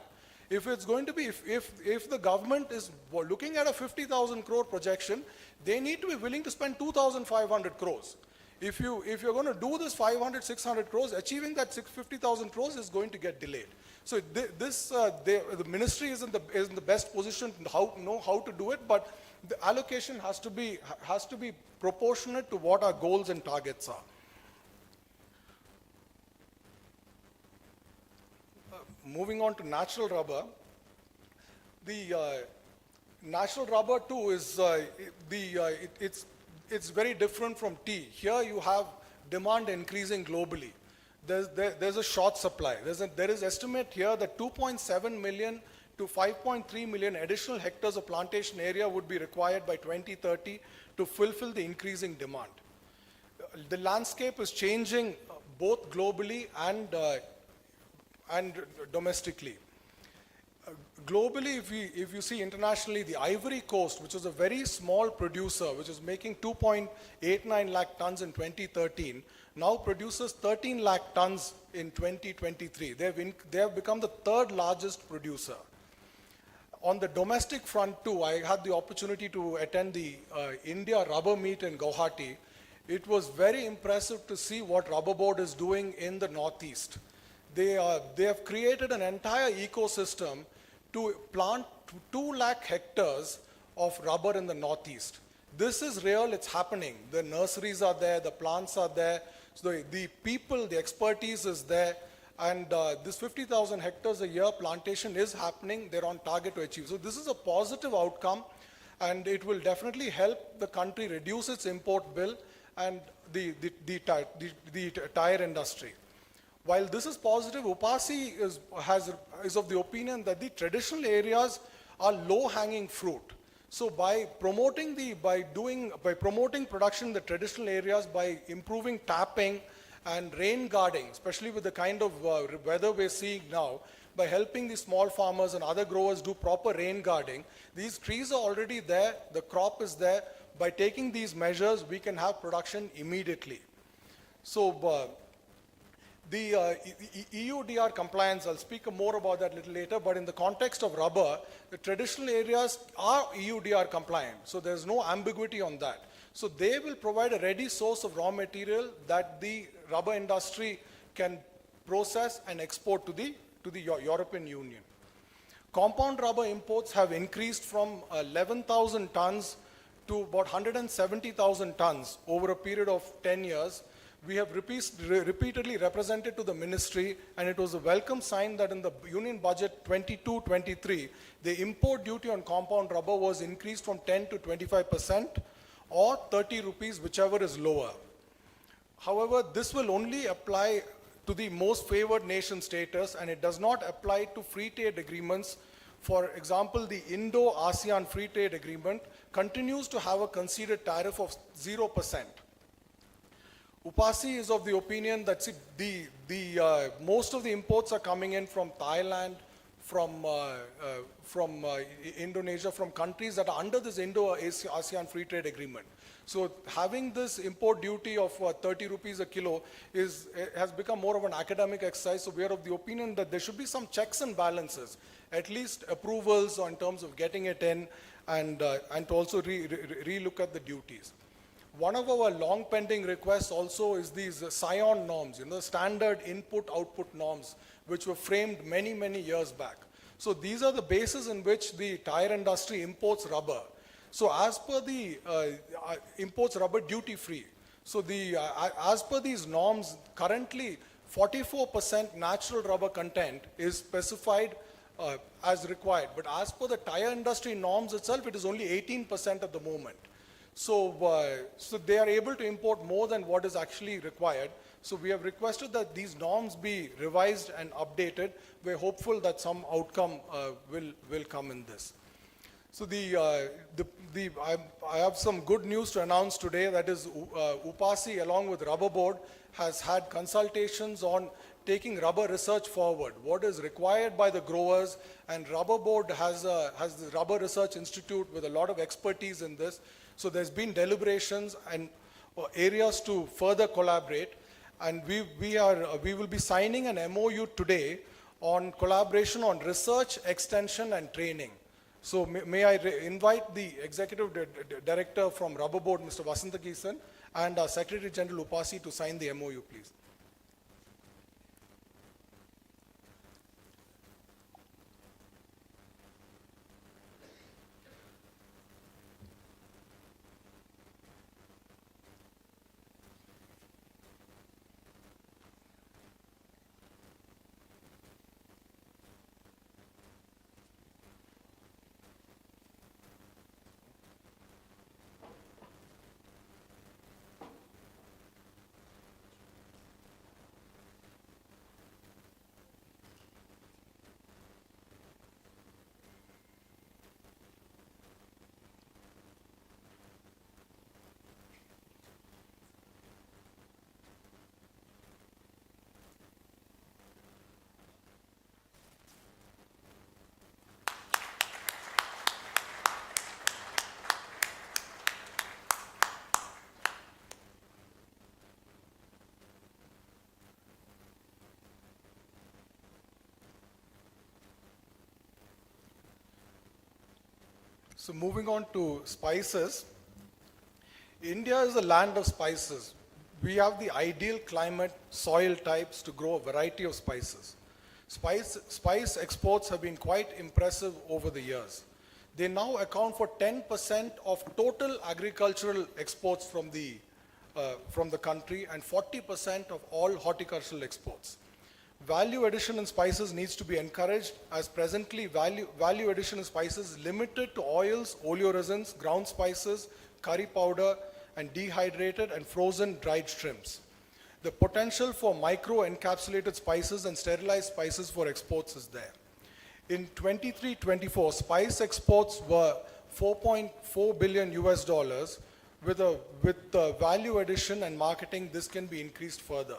If it's going to be, if the government is looking at a 50,000 crore projection, they need to be willing to spend 2,500 crores. If you're going to do this 500, 600 crores, achieving that 50,000 crores is going to get delayed. So the ministry is in the best position to know how to do it, but the allocation has to be proportionate to what our goals and targets are. Moving on to natural rubber, the natural rubber too is it's very different from tea. Here you have demand increasing globally. There's a short supply. There is estimate here that 2.7 million to 5.3 million additional hectares of plantation area would be required by 2030 to fulfill the increasing demand. The landscape is changing both globally and domestically. Globally, if you see internationally, the Ivory Coast, which was a very small producer, which is making 2.89 lakh tons in 2013, now produces 13 lakh tons in 2023. They have become the third largest producer. On the domestic front too, I had the opportunity to attend the India Rubber Meet in Guwahati. It was very impressive to see what Rubber Board is doing in the Northeast. They have created an entire ecosystem to plant 2 lakh hectares of rubber in the Northeast. This is real, it's happening. The nurseries are there, the plants are there, so the people, the expertise is there, and this 50,000 hectares a year plantation is happening. They're on target to achieve. So this is a positive outcome, and it will definitely help the country reduce its import bill and the tire industry. While this is positive, UPASI is of the opinion that the traditional areas are low-hanging fruit. So by promoting production in the traditional areas, by improving tapping and rain guarding, especially with the kind of weather we're seeing now, by helping the small farmers and other growers do proper rain guarding, these trees are already there, the crop is there. By taking these measures, we can have production immediately. So the EUDR compliance, I'll speak more about that a little later, but in the context of rubber, the traditional areas are EUDR compliant, so there's no ambiguity on that. So they will provide a ready source of raw material that the rubber industry can process and export to the European Union. Compound rubber imports have increased from 11,000 tons to about 170,000 tons over a period of 10 years. We have repeatedly represented to the ministry, and it was a welcome sign that in the Union Budget 22-23, the import duty on compound rubber was increased from 10 to 25% or 30 rupees, whichever is lower. However, this will only apply to the most favored nation status, and it does not apply to free trade agreements. For example, the Indo-ASEAN Free Trade Agreement continues to have a conceded tariff of 0%. UPASI is of the opinion that see, most of the imports are coming in from Thailand, from Indonesia, from countries that are under this Indo-ASEAN Free Trade Agreement. So having this import duty of 30 rupees a kilo has become more of an academic exercise. So we are of the opinion that there should be some checks and balances, at least approvals in terms of getting it in, and to also re-look at the duties. One of our long pending requests also is these SION norms, standard input-output norms, which were framed many, many years back. So these are the basis in which the tire industry imports rubber. So as per the imports rubber duty-free. So as per these norms, currently 44% natural rubber content is specified as required. But as per the tire industry norms itself, it is only 18% at the moment. So, so they are able to import more than what is actually required. So we have requested that these norms be revised and updated. We're hopeful that some outcome will come in this. So I have some good news to announce today. That is, UPASI along with Rubber Board has had consultations on taking rubber research forward. What is required by the growers, and Rubber Board has the Rubber Research Institute with a lot of expertise in this. So there's been deliberations and areas to further collaborate, and we will be signing an MOU today on collaboration on research, extension, and training. So may I invite the Executive Director from Rubber Board, Mr. Vasanta Gisan, and our Secretary General UPASI to sign the MOU, please. So moving on to spices, India is a land of spices. We have the ideal climate, soil types to grow a variety of spices. Spice exports have been quite impressive over the years. They now account for 10% of total agricultural exports from the country and 40% of all horticultural exports. Value addition in spices needs to be encouraged, as presently value addition in spices is limited to oils, oleoresins, ground spices, curry powder, and dehydrated and frozen dried shrimps. The potential for micro-encapsulated spices and sterilized spices for exports is there. In 23-24, spice exports were $4.4 billion US, with value addition and marketing, this can be increased further.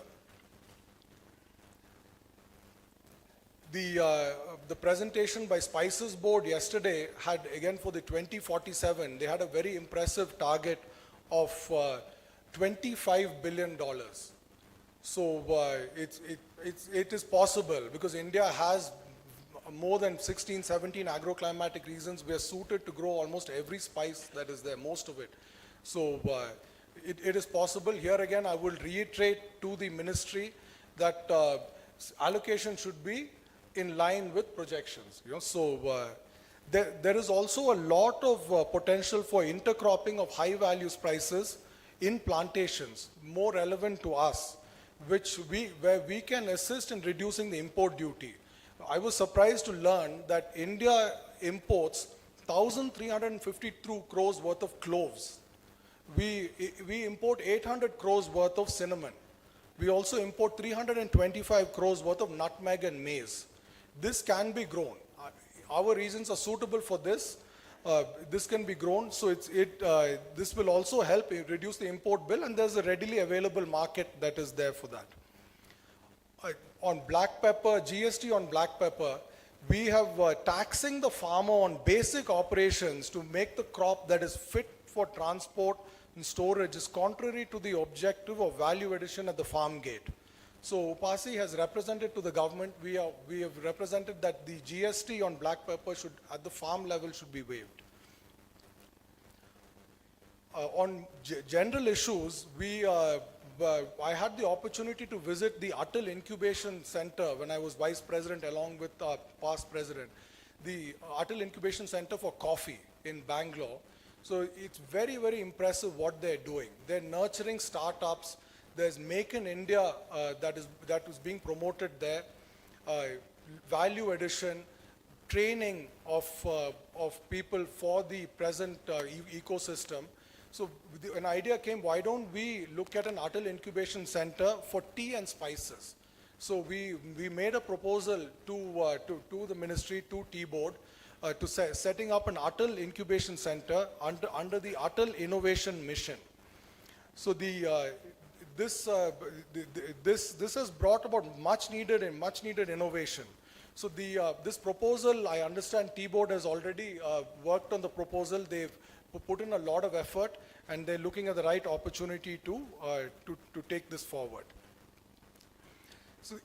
The presentation by Spices Board yesterday had, again for the 2047, they had a very impressive target of $25 billion. So it is possible, because India has more than 16, 17 agroclimatic regions. We are suited to grow almost every spice that is there, most of it. So it is possible. Here again, I will reiterate to the ministry that allocation should be in line with projections. So there is also a lot of potential for intercropping of high value spices in plantations, more relevant to us, where we can assist in reducing the import duty. I was surprised to learn that India imports 1,352 crores worth of cloves. We import 800 crores worth of cinnamon. We also import 325 crores worth of nutmeg and maize. This can be grown. Our regions are suitable for this. this can be grown. So this will also help reduce the import bill, and there's a readily available market that is there for that. On black pepper, GST on black pepper, we have taxing the farmer on basic operations to make the crop that is fit for transport and storage is contrary to the objective of value addition at the farm gate. So UPASI has represented to the government, we have represented that the GST on black pepper should, at the farm level, should be waived. On general issues, I had the opportunity to visit the Atal Incubation Center when I was Vice President along with our past President, the Atal Incubation Center for Coffee in Bangalore. So it's very, very impressive what they're doing. They're nurturing startups. There's Make in India that is being promoted there, value addition, training of people for the present ecosystem. So an idea came, why don't we look at an Atal Incubation Center for tea and spices? So we made a proposal to the ministry, to Tea Board, to setting up an Atal Incubation Center under the Atal Innovation Mission. So this has brought about much needed innovation. So this proposal, I understand Tea Board has already worked on the proposal. They've put in a lot of effort, and they're looking at the right opportunity to take this forward. So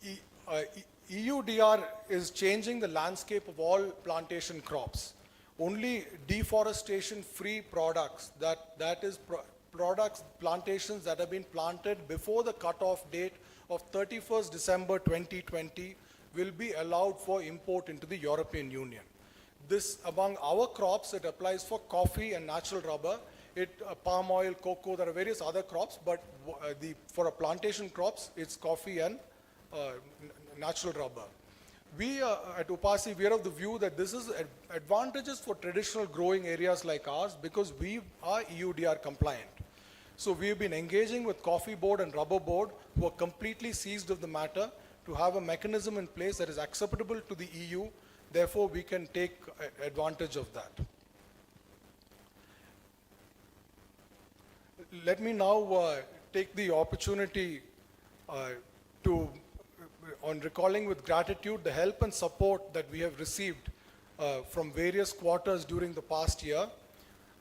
EUDR is changing the landscape of all plantation crops. Only deforestation-free products, plantations that have been planted before the cutoff date of 31st December 2020 will be allowed for import into the European Union. This, among our crops, it applies for coffee and natural rubber, palm oil, cocoa, there are various other crops, but for a plantation crops, it's coffee and natural rubber. We at UPASI, we are of the view that this is advantages for traditional growing areas like ours because we are EUDR compliant. So we've been engaging with Coffee Board and Rubber Board, who are completely seized of the matter, to have a mechanism in place that is acceptable to the EU. Therefore, we can take advantage of that. Let me now take the opportunity on recalling with gratitude the help and support that we have received from various quarters during the past year.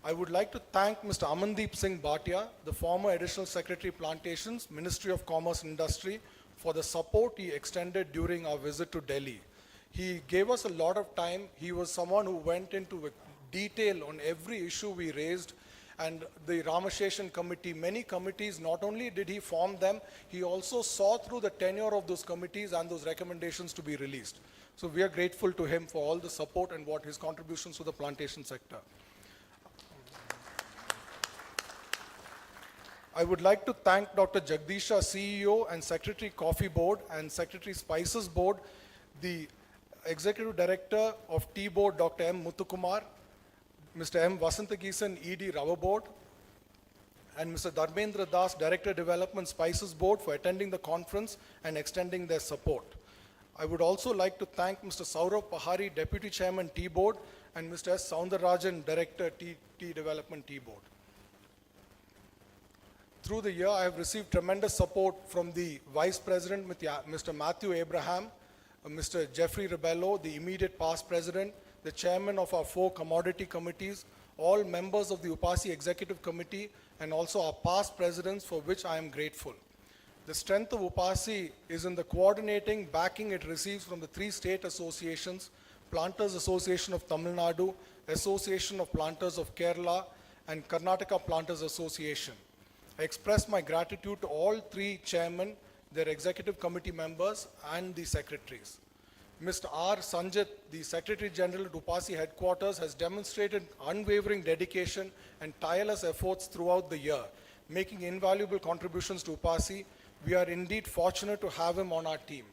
I would like to thank Mr. Amandeep Singh Bhatia, the former Additional Secretary Plantations, Ministry of Commerce and Industry, for the support he extended during our visit to Delhi. He gave us a lot of time. He was someone who went into detail on every issue we raised, and the Ramasheshan committee, many committees, not only did he form them, he also saw through the tenure of those committees and those recommendations to be released. So we are grateful to him for all the support and what his contributions to the plantation sector. I would like to thank Dr. Jagdisha, CEO and Secretary Coffee Board and Secretary Spices Board, the Executive Director of Tea Board, Dr. M. Muthukumar, Mr. M. Vasantagisan, ED Rubber Board, and Mr. Dharmendra Das, Director Development Spices Board, for attending the conference and extending their support. I would also like to thank Mr. Saurabh Pahari, Deputy Chairman Tea Board, and Mr. S. Soundarajan, Director Tea Development Tea Board. Through the year, I have received tremendous support from the Vice President, Mr. Matthew Abraham, Mr. Jeffrey Rebello, the immediate past President, the Chairman of our 4 commodity committees, all members of the UPASI Executive Committee, and also our past presidents, for which I am grateful. The strength of UPASI is in the coordinating backing it receives from the 3 state associations, Planters Association of Tamil Nadu, Association of Planters of Kerala, and Karnataka Planters Association. I express my gratitude to all 3 chairmen, their executive committee members, and the secretaries. Mr. R. Sanjit, the Secretary General at UPASI headquarters, has demonstrated unwavering dedication and tireless efforts throughout the year, making invaluable contributions to UPASI. We are indeed fortunate to have him on our team.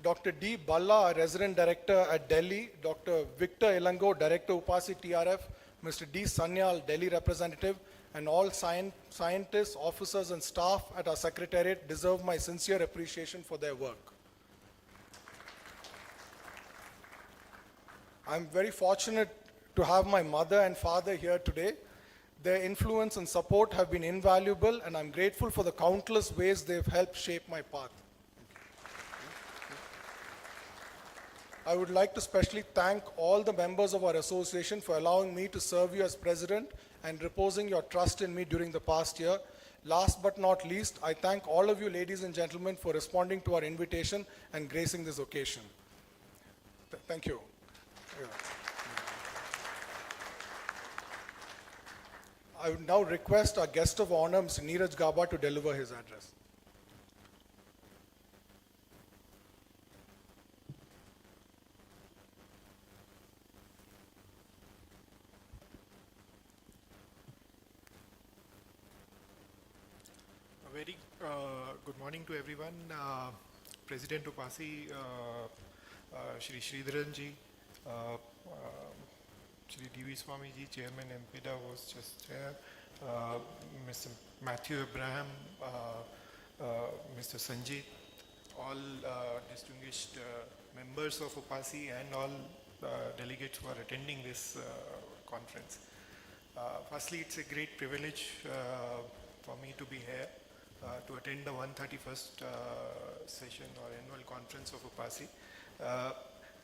Dr. D. Balla, Resident Director at Delhi, Dr. Victor Elango, Director UPASI TRF, Mr. D. Sanyal, Delhi Representative, and all scientists, officers, and staff at our Secretariat deserve my sincere appreciation for their work. I'm very fortunate to have my mother and father here today. Their influence and support have been invaluable, and I'm grateful for the countless ways they've helped shape my path. I would like to specially thank all the members of our association for allowing me to serve you as president and reposing your trust in me during the past year. Last but not least, I thank all of you ladies and gentlemen for responding to our invitation and gracing this occasion. Thank you. I would now request our guest of honor, Mr. Neeraj Gaba, to deliver his address. A very good morning to everyone. President UPASI, Shri Sridharan ji, Shri D.V. Swami ji, Chairman MPDA was just here, Mr. Matthew Abraham, Mr. Sanjit, all distinguished members of UPASI and all delegates who are attending this conference. Firstly, it's a great privilege for me to be here to attend the 131st session or annual conference of UPASI.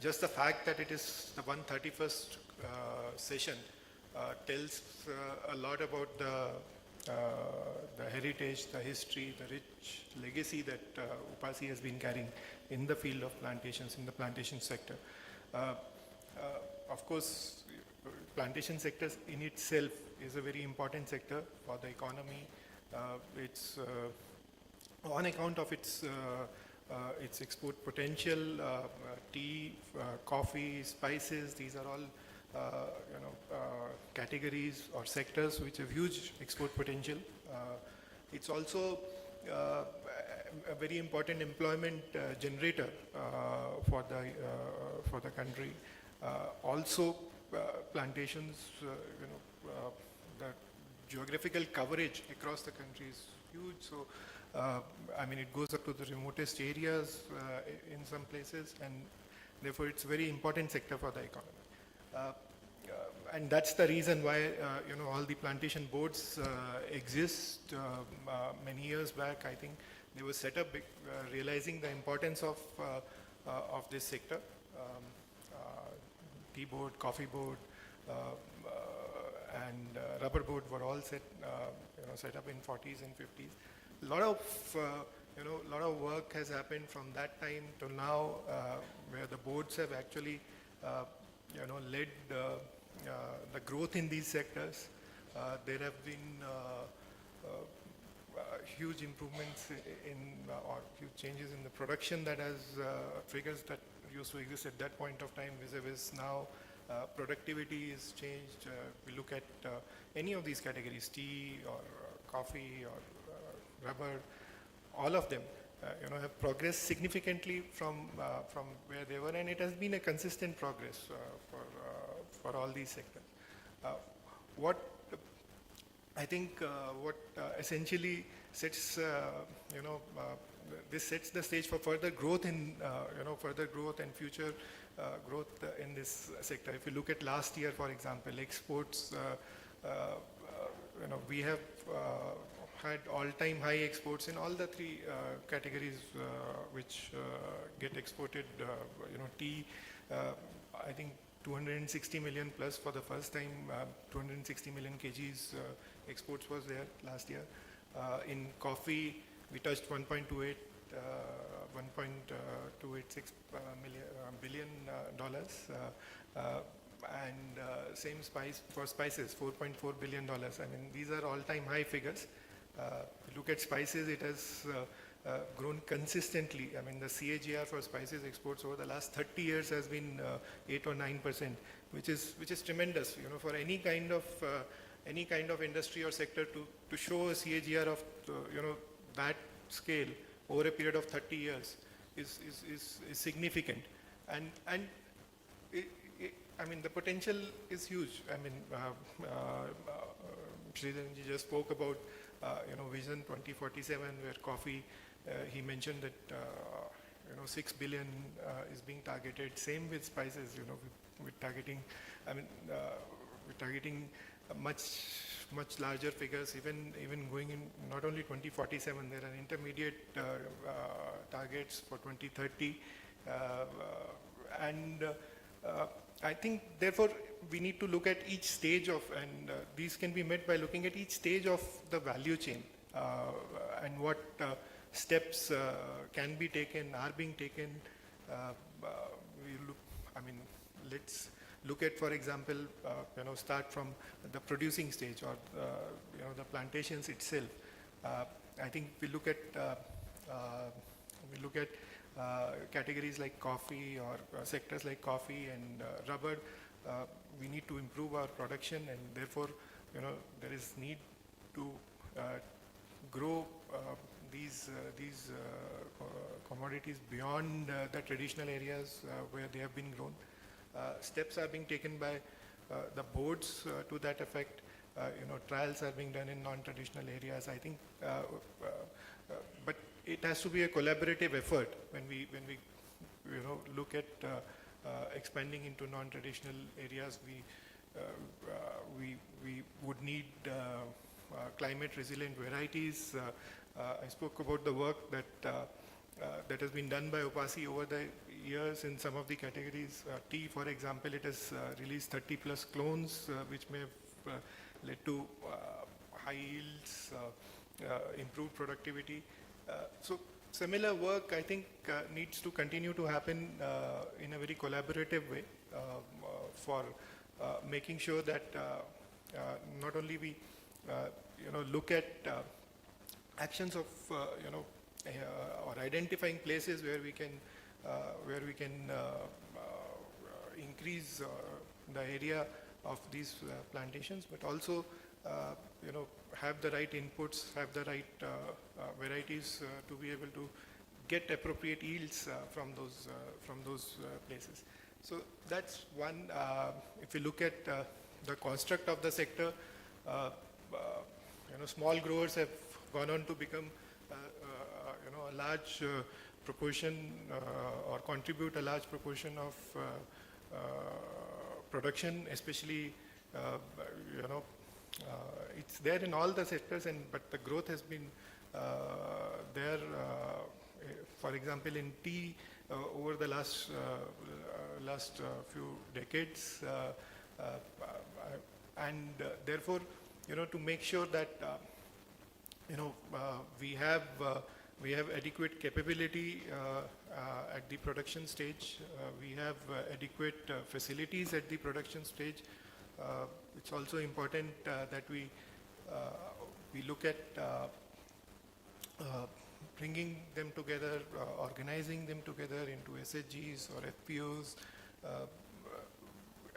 Just the fact that it is the 131st session tells a lot about the heritage, the history, the rich legacy that UPASI has been carrying in the field of plantations, in the plantation sector. Of course, plantation sector in itself is a very important sector for the economy. It's on account of its export potential, tea, coffee, spices. These are all categories or sectors which have huge export potential. It's also a very important employment generator for the country. Also, plantations, the geographical coverage across the country is huge. So, I mean, it goes up to the remotest areas in some places, and therefore it's a very important sector for the economy. And that's the reason why, all the plantation boards exist. Many years back, I think they were set up realizing the importance of this sector. Tea board, coffee board, and rubber board were all set up in 40s and 50s. A lot of work has happened from that time to now, where the boards have actually, led the growth in these sectors. There have been huge improvements or huge changes in the production that has figures that used to exist at that point of time vis-a-vis now. Productivity is changed. We look at any of these categories, tea or coffee or rubber, all of them have progressed significantly from where they were, and it has been a consistent progress for all these sectors. What I think what essentially sets this sets the stage for further growth and future growth in this sector. If you look at last year, for example, exports, we have had all-time high exports in all the three categories which get exported. Tea, I think 260 million plus for the first time, 260 million kgs exports was there last year. In coffee, we touched 1.286 billion dollars, and same for spices, $4.4 billion. I mean, these are all-time high figures. If you look at spices, it has grown consistently. I mean, the CAGR for spices exports over the last 30 years has been 8 or 9%, which is tremendous. For any kind of industry or sector to show a CAGR of that scale over a period of 30 years is significant, and I mean, the potential is huge. I mean, Sridharan ji just spoke about Vision 2047, where coffee. He mentioned that 6 billion is being targeted. Same with spices, we're targeting, I mean, we're targeting much larger figures, even going in not only 2047, there are intermediate targets for 2030. And I think, therefore, we need to look at each stage of, and these can be met by looking at each stage of the value chain and what steps can be taken, are being taken. Let's look at, for example, start from the producing stage or the plantations itself. I think we look at categories like coffee or sectors like coffee and rubber. We need to improve our production, and therefore, there is need to grow these commodities beyond the traditional areas where they have been grown. Steps are being taken by the boards to that effect. Trials are being done in non-traditional areas. I think, but it has to be a collaborative effort when we look at expanding into non-traditional areas. We would need climate resilient varieties. I spoke about the work that has been done by UPASI over the years in some of the categories. Tea, for example, it has released 30 plus clones, which may have led to high yields, improved productivity. So similar work, I think, needs to continue to happen in a very collaborative way for making sure that not only we look at actions of or identifying places where we can increase the area of these plantations, but also have the right inputs, have the right varieties to be able to get appropriate yields from those places. So that's one. If you look at the construct of the sector, small growers have gone on to become a large proportion or contribute a large proportion of production, especially it's there in all the sectors, but the growth has been there. For example, in tea, over the last few decades, and therefore, to make sure that we have adequate capability at the production stage. We have adequate facilities at the production stage. It's also important that we look at bringing them together, organizing them together into SHGs or FPOs,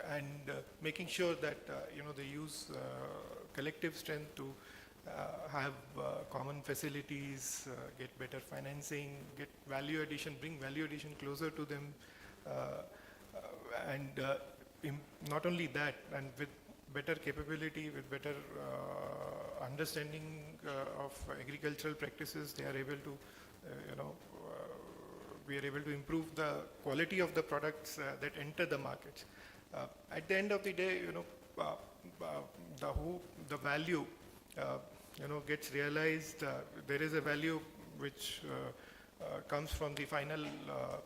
and making sure that they use collective strength to have common facilities, get better financing, get value addition, bring value addition closer to them, and not only that, and with better capability, with better understanding of agricultural practices, they are able to, we are able to improve the quality of the products that enter the markets. At the end of the day, the value, gets realized. There is a value which comes from the final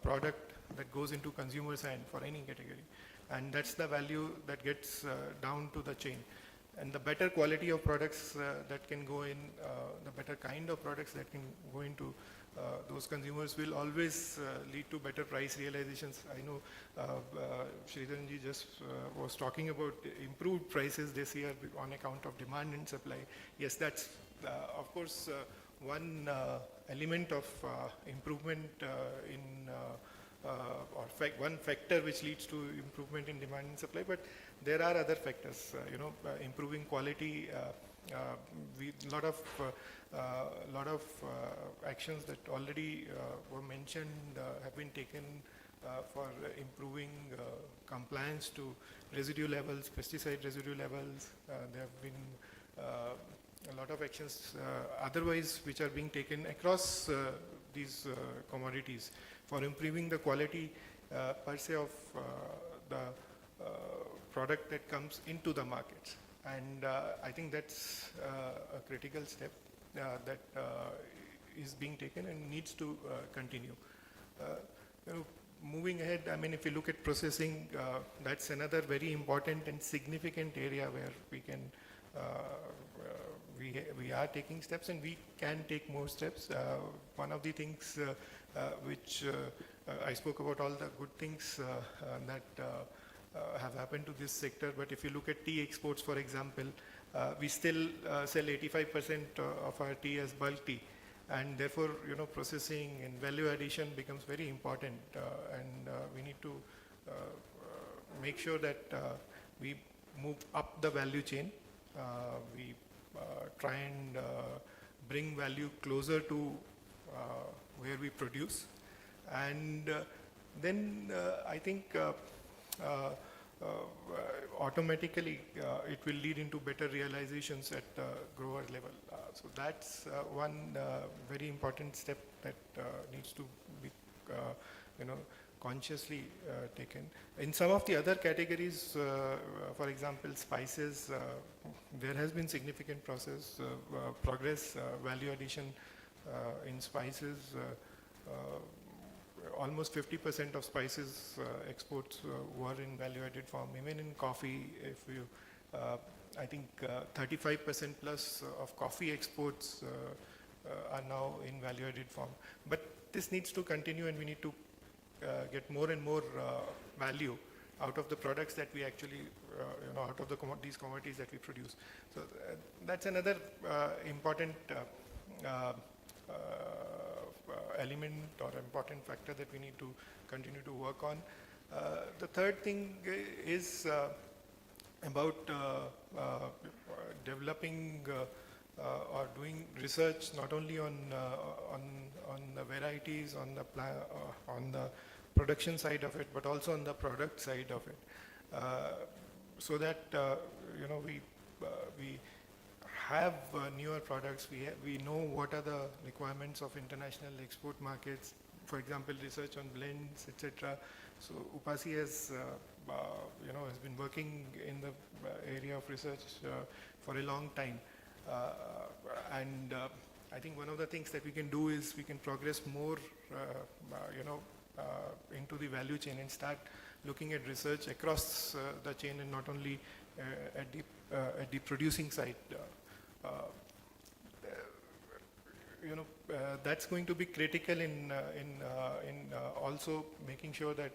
product that goes into consumer's hand for any category, and that's the value that gets down to the chain. And the better quality of products that can go in, the better kind of products that can go into those consumers will always lead to better price realizations. I know Sridharanji just was talking about improved prices this year on account of demand and supply. Yes, that's of course one element of improvement in one factor which leads to improvement in demand and supply, but there are other factors, improving quality. Lot of actions that already were mentioned have been taken for improving compliance to residue levels, pesticide residue levels. There have been a lot of actions otherwise which are being taken across these commodities, for improving the quality per se of the product that comes into the markets. And I think that's a critical step that is being taken and needs to continue. You know, moving ahead, I mean, if you look at processing, that's another very important and significant area where we can, we are taking steps and we can take more steps. One of the things which I spoke about all the good things that have happened to this sector, but if you look at tea exports, for example, we still sell 85% of our tea as bulk tea. And therefore, you know, processing and value addition becomes very important, and we need to make sure that we move up the value chain. We try and bring value closer to where we produce, and then I think automatically it will lead into better realizations at grower level. So that's one very important step that needs to be, you know, consciously taken. In some of the other categories, for example, spices, there has been significant progress, value addition in spices. Almost 50% of spices exports were in value-added form. Even in coffee, if you, I think 35% plus of coffee exports are now in value-added form. But this needs to continue, and we need to get more and more value out of the products that we actually, you know, out of these commodities that we produce. So that's another important element or important factor that we need to continue to work on. The third thing is about developing or doing research not only on the varieties, on the production side of it, but also on the product side of it, so that you know, we have newer products. We know what are the requirements of international export markets. For example, research on blends, etc. So UPASI has, you know, has been working in the area of research for a long time, and I think one of the things that we can do is we can progress more, you know, into the value chain and start looking at research across the chain and not only at the producing side. You know, that's going to be critical in also making sure that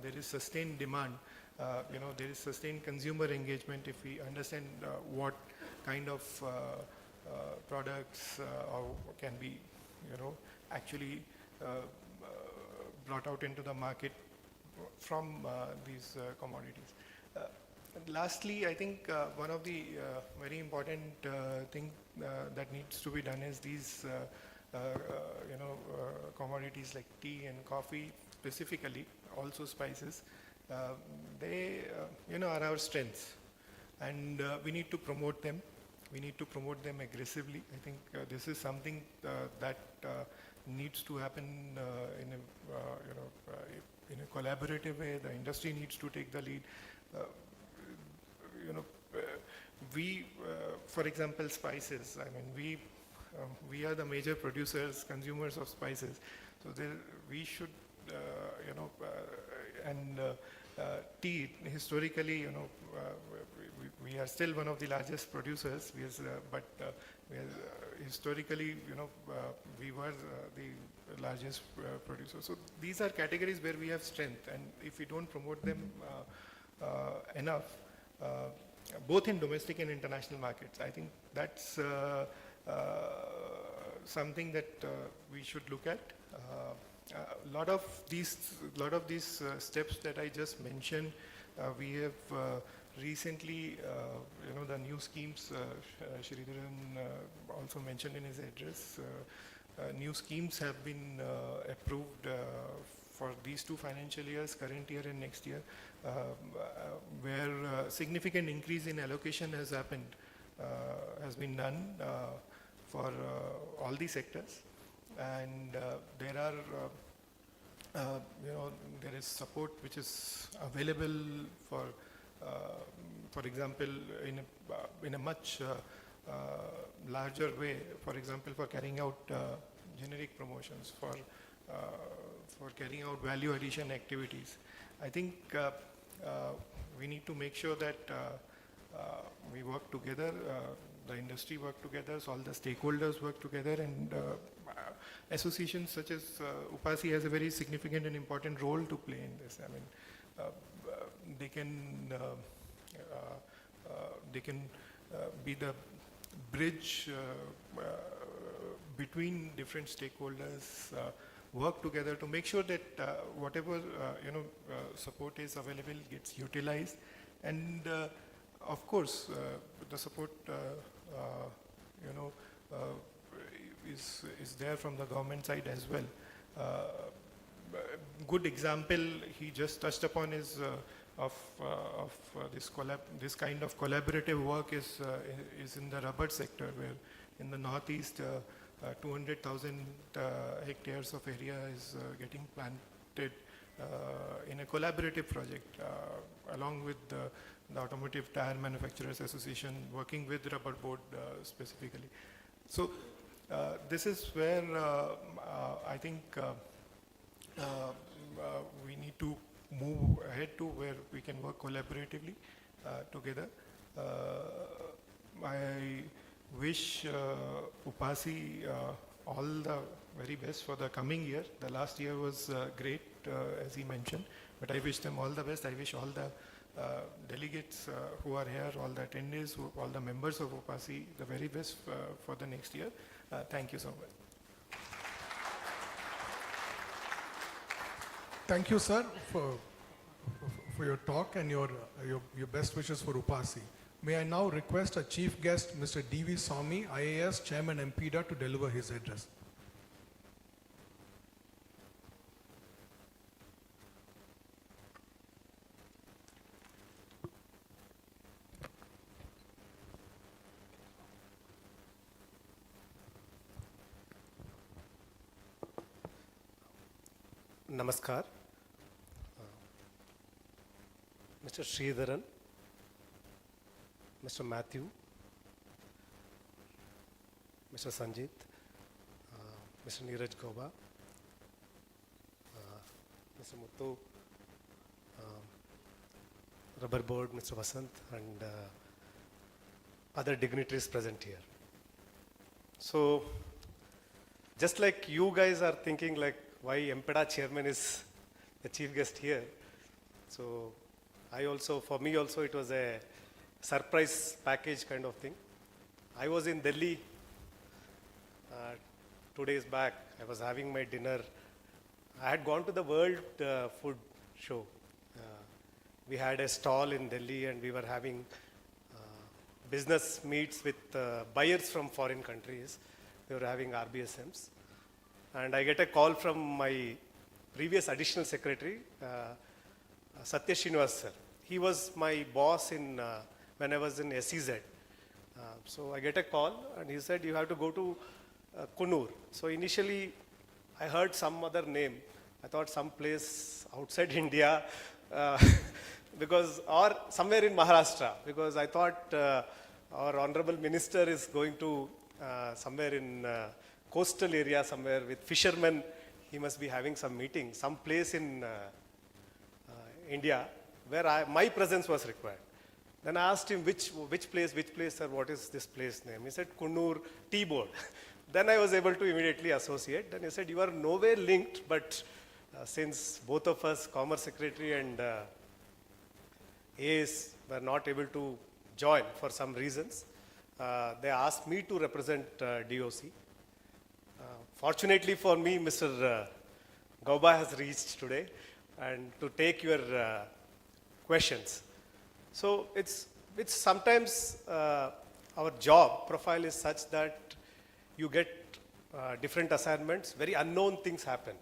there is sustained demand. You know, there is sustained consumer engagement if we understand what kind of products can be, you know, actually brought out into the market from these commodities. Lastly, I think one of the very important thing that needs to be done is these, you know, commodities like tea and coffee specifically, also spices. They, you know, are our strengths, and we need to promote them. We need to promote them aggressively. I think this is something that needs to happen in a, you know, in a collaborative way. The industry needs to take the lead. You know, we, for example, spices. I mean, we are the major producers, consumers of spices. So there, we should, you know, and tea historically, you know, we are still one of the largest producers. But we are, historically, you know, we were the largest producer. So these are categories where we have strength, and if we don't promote them enough, both in domestic and international markets, I think that's something that we should look at. A lot of these steps that I just mentioned, we have recently, you know, the new schemes, Sridharan also mentioned in his address, new schemes have been approved for these 2 financial years, current year and next year, where significant increase in allocation has happened, has been done for all the sectors. and there are there is support which is available for example, in a much larger way. For example, for carrying out generic promotions, for carrying out value addition activities. I think we need to make sure that we work together, the industry work together, so all the stakeholders work together, and associations such as UPASI has a very significant and important role to play in this. I mean, they can be the bridge between different stakeholders, work together to make sure that whatever support is available gets utilized, and of course the support is there from the government side as well. Good example he just touched upon is of this kind of collaborative work is in the rubber sector, where in the northeast 200,000 hectares of area is getting planted in a collaborative project along with the Automotive Tire Manufacturers Association, working with rubber board specifically. So this is where I think we need to move ahead to, where we can work collaboratively together. I wish UPASI all the very best for the coming year. The last year was great, as he mentioned, but I wish them all the best. I wish all the delegates who are here, all the attendees, all the members of UPASI, the very best for the next year. Thank you so much. Thank you, sir, for your talk and your best wishes for UPASI. May I now request our chief guest, Mr. D.V. Swami, IAS Chairman MPDA, to deliver his address. Namaskar. Mr. Sridharan, Mr. Matthew, Mr. Sanjit, Mr. Neeraj Goba, Mr. Muthu, Rubber Board, Mr. Vasant, and other dignitaries present here. So, just like you guys are thinking like why MPDA chairman is the chief guest here, so for me also it was a surprise package kind of thing. I was in Delhi 2 days back. I was having my dinner. I had gone to the World Food Show. We had a stall in Delhi and we were having business meets with buyers from foreign countries. We were having RBSMs. And I get a call from my previous additional secretary, Satya Srinivas sir. He was my boss when I was in SEZ. So I get a call and he said, you have to go to Coonoor. So initially I heard some other name. I thought some place outside India, or somewhere in Maharashtra, because I thought our honorable minister is going to somewhere in coastal area, somewhere with fishermen. He must be having some meeting, some place in India where my presence was required. Then I asked him, which place, sir, what is this place name? He said, Coonoor Tea Board. Then I was able to immediately associate. Then he said, you are nowhere linked, but since both of us, Commerce Secretary and AS, were not able to join for some reasons, they asked me to represent DOC. Fortunately for me, Mr. Gauba has reached today and to take your questions. So it's sometimes our job profile is such that you get different assignments, very unknown things happen.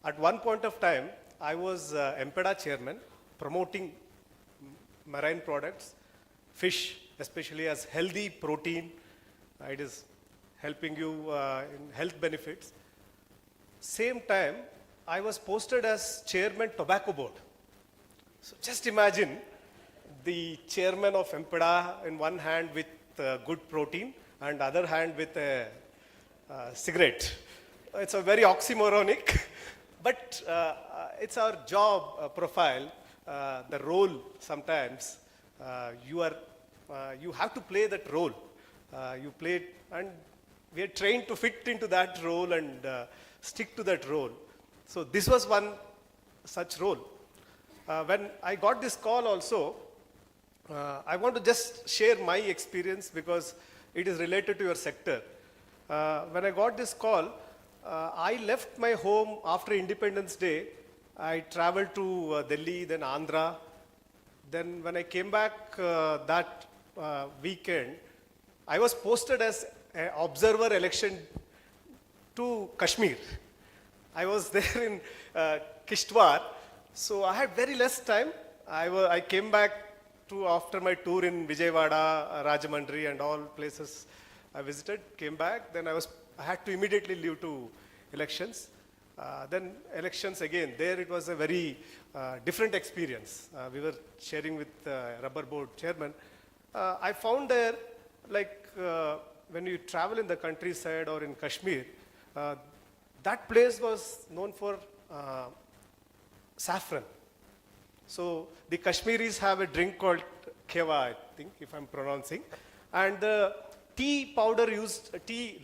At one point of time, I was MPDA chairman, promoting marine products, fish, especially as healthy protein. It is helping you in health benefits. Same time, I was posted as chairman tobacco board. So just imagine the chairman of MPDA in one hand with good protein and other hand with a cigarette. It's a very oxymoronic, but it's our job profile, the role sometimes. You have to play that role. You play it, and we are trained to fit into that role and stick to that role. So this was one such role. When I got this call also, I want to just share my experience because it is related to your sector. When I got this call, I left my home after Independence Day. I traveled to Delhi, then Andhra. Then when I came back that weekend, I was posted as an observer election to Kashmir. I was there in Kishtwar, so I had very less time. I came back after my tour in Vijayawada, Rajamundry and all places I visited, came back, then I had to immediately leave to elections. Then elections again, there it was a very different experience. We were sharing with rubber board chairman. I found there, like when you travel in the countryside or in Kashmir, that place was known for saffron. So the Kashmiris have a drink called khewa, I think, if I'm pronouncing. And the tea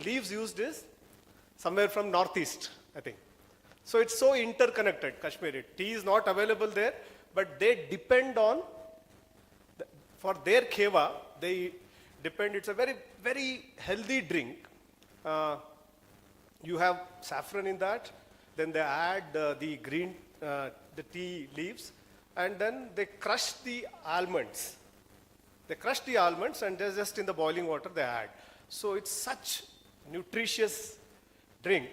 leaves used is somewhere from northeast, I think. So it's so interconnected, Kashmiri. Tea is not available there, but they depend on, for their khewa, they depend, it's a very, very healthy drink. You have saffron in that, then they add the tea leaves, and then they crush the almonds. They crush the almonds and just in the boiling water they add. So it's such nutritious drink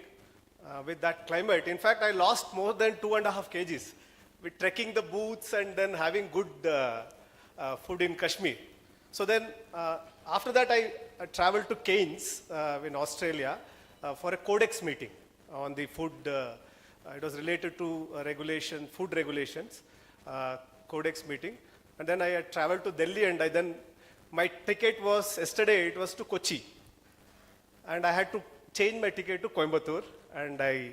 with that climate. In fact, I lost more than 2.5 kgs with trekking the booths and then having good food in Kashmir. So then after that I traveled to Cairns in Australia for a codex meeting on the food. It was related to food regulations. Codex meeting, and then I had traveled to Delhi, and my ticket was yesterday. It was to Kochi, and I had to change my ticket to Coimbatore, and I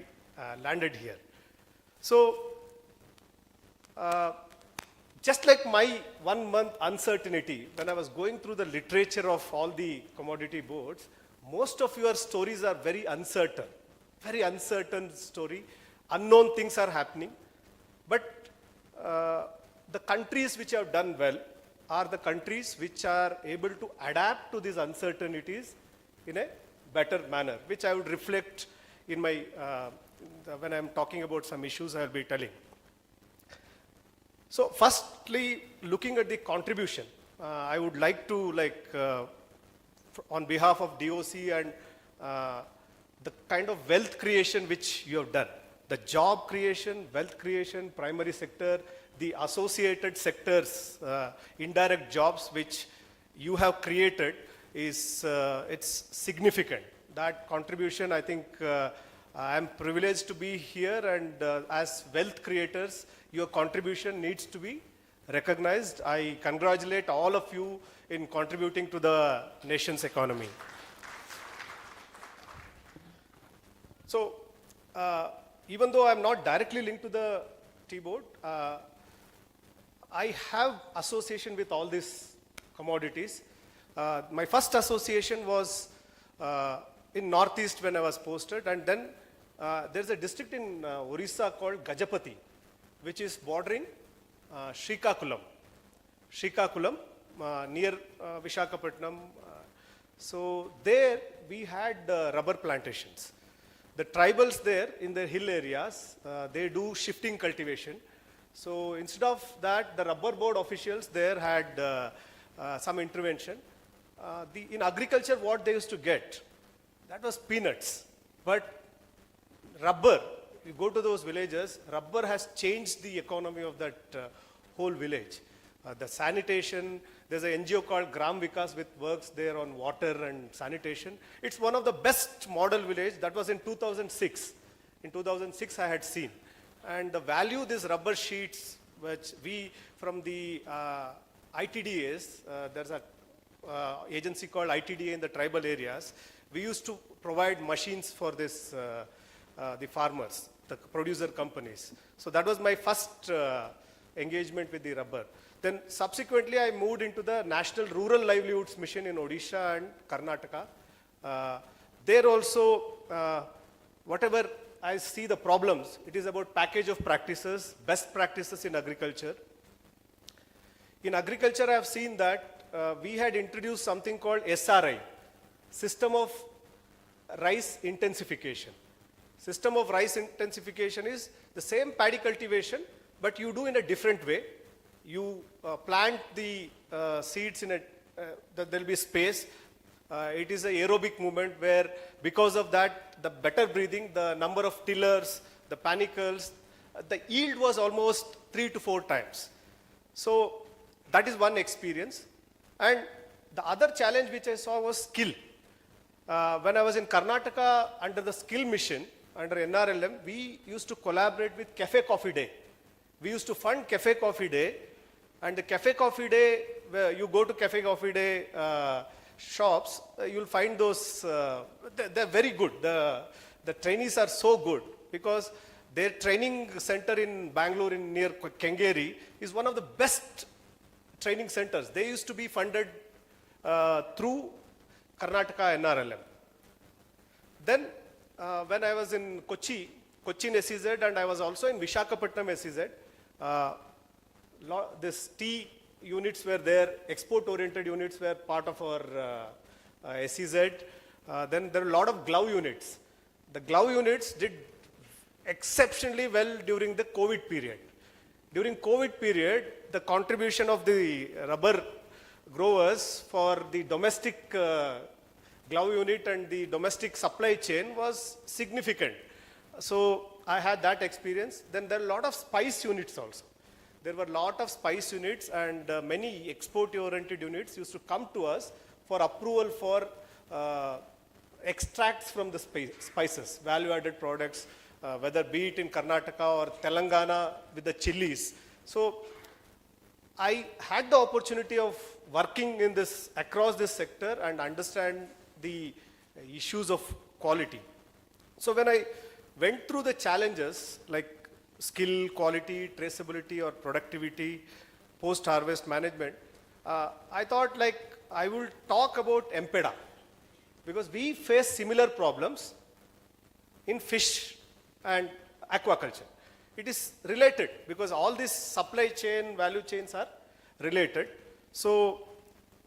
landed here. So, just like my 1 month uncertainty, when I was going through the literature of all the commodity boards, most of your stories are very uncertain story. Unknown things are happening, but the countries which have done well are the countries which are able to adapt to these uncertainties in a better manner, which I would reflect in my, when I'm talking about some issues I'll be telling. So firstly, looking at the contribution, I would like to on behalf of DOC and the kind of wealth creation which you have done, the job creation, wealth creation, primary sector, the associated sectors, indirect jobs which you have created is it's significant. That contribution, I think, I am privileged to be here, and as wealth creators, your contribution needs to be recognized. I congratulate all of you in contributing to the nation's economy. So, even though I'm not directly linked to the tea board, I have association with all these commodities. My first association was in Northeast when I was posted, and then there's a district in Orissa called Gajapati, which is bordering Srikakulam near Visakhapatnam. So there we had rubber plantations. The tribals there in the hill areas, they do shifting cultivation. So instead of that, the rubber board officials there had some intervention. In agriculture, what they used to get, that was peanuts. But rubber, you go to those villages, rubber has changed the economy of that whole village. the sanitation. There's an NGO called Gram Vikas which works there on water and sanitation. It's one of the best model village. That was in 2006. In 2006 I had seen. And the value these rubber sheets, which we from the ITDAs, there's a agency called ITDA in the tribal areas. We used to provide machines for this, the farmers, the producer companies. So that was my first engagement with the rubber. Then subsequently I moved into the National Rural Livelihoods Mission in Odisha and Karnataka. There also, whatever I see the problems, it is about package of practices, best practices in agriculture. In agriculture, I have seen that we had introduced something called SRI, System of Rice Intensification. System of rice intensification is the same paddy cultivation, but you do in a different way. You plant the seeds in a, there will be space. It is an aerobic movement where because of that, the better breathing, the number of tillers, the panicles, the yield was almost 3 to 4 times. So that is one experience. And the other challenge which I saw was skill. When I was in Karnataka under the skill mission, under NRLM, we used to collaborate with Cafe Coffee Day. We used to fund Cafe Coffee Day, and the Cafe Coffee Day, where you go to Cafe Coffee Day shops, you'll find those, they're very good. The trainees are so good because their training center in Bangalore near Kengeri is one of the best training centers. They used to be funded through Karnataka NRLM. Then when I was in Cochin SEZ, and I was also in Vishakhapatnam SEZ, this tea units were there, export-oriented units were part of our SEZ. Then there were a lot of glove units. The glove units did exceptionally well during the COVID period. During COVID period, the contribution of the rubber growers for the domestic glove unit and the domestic supply chain was significant. So I had that experience. Then there are a lot of spice units also. There were a lot of spice units, and many export-oriented units used to come to us for approval for extracts from the spices, value-added products, whether be it in Karnataka or Telangana with the chilies. So I had the opportunity of working in this, across this sector and understand the issues of quality. So when I went through the challenges like skill, quality, traceability or productivity, post-harvest management, I thought like I will talk about EMPEDA because we face similar problems in fish and aquaculture. It is related because all these supply chain, value chains are related. So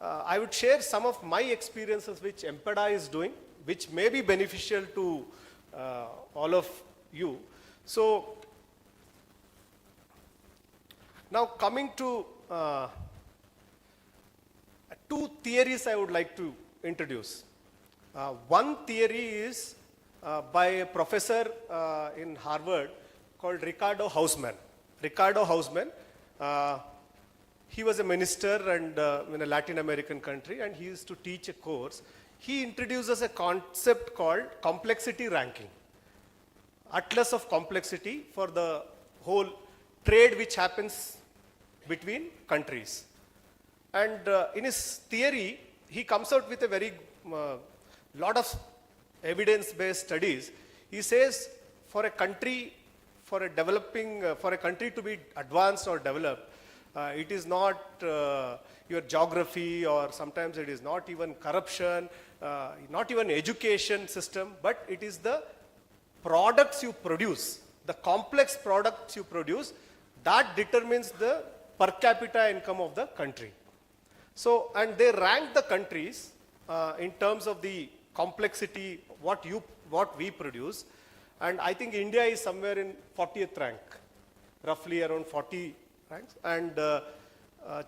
I would share some of my experiences which EMPEDA is doing, which may be beneficial to all of you. So now coming to two theories I would like to introduce. One theory is by a professor in Harvard called Ricardo Hausmann. Ricardo Hausmann, he was a minister and in a Latin American country, and he used to teach a course. He introduces a concept called complexity ranking. Atlas of complexity for the whole trade which happens between countries. And in his theory, he comes out with a very lot of evidence-based studies. He says for a country, for a developing, for a country to be advanced or developed, it is not your geography, or sometimes it is not even corruption, not even education system, but it is the products you produce, the complex products you produce, that determines the per capita income of the country. So, and they rank the countries in terms of the complexity, what we produce, and I think India is somewhere in 40th rank, roughly around 40 ranks, and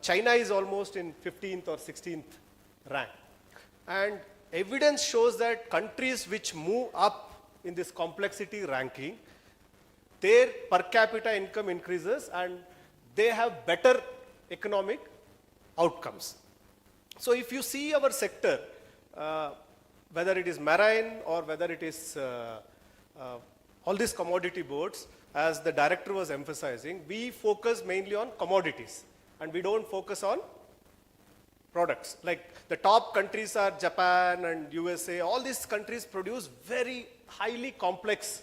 China is almost in 15th or 16th rank. And evidence shows that countries which move up in this complexity ranking, their per capita income increases and they have better economic outcomes. So if you see our sector, whether it is marine or whether it is all these commodity boards, as the director was emphasizing, we focus mainly on commodities and we don't focus on products. Like the top countries are Japan and USA, all these countries produce very highly complex.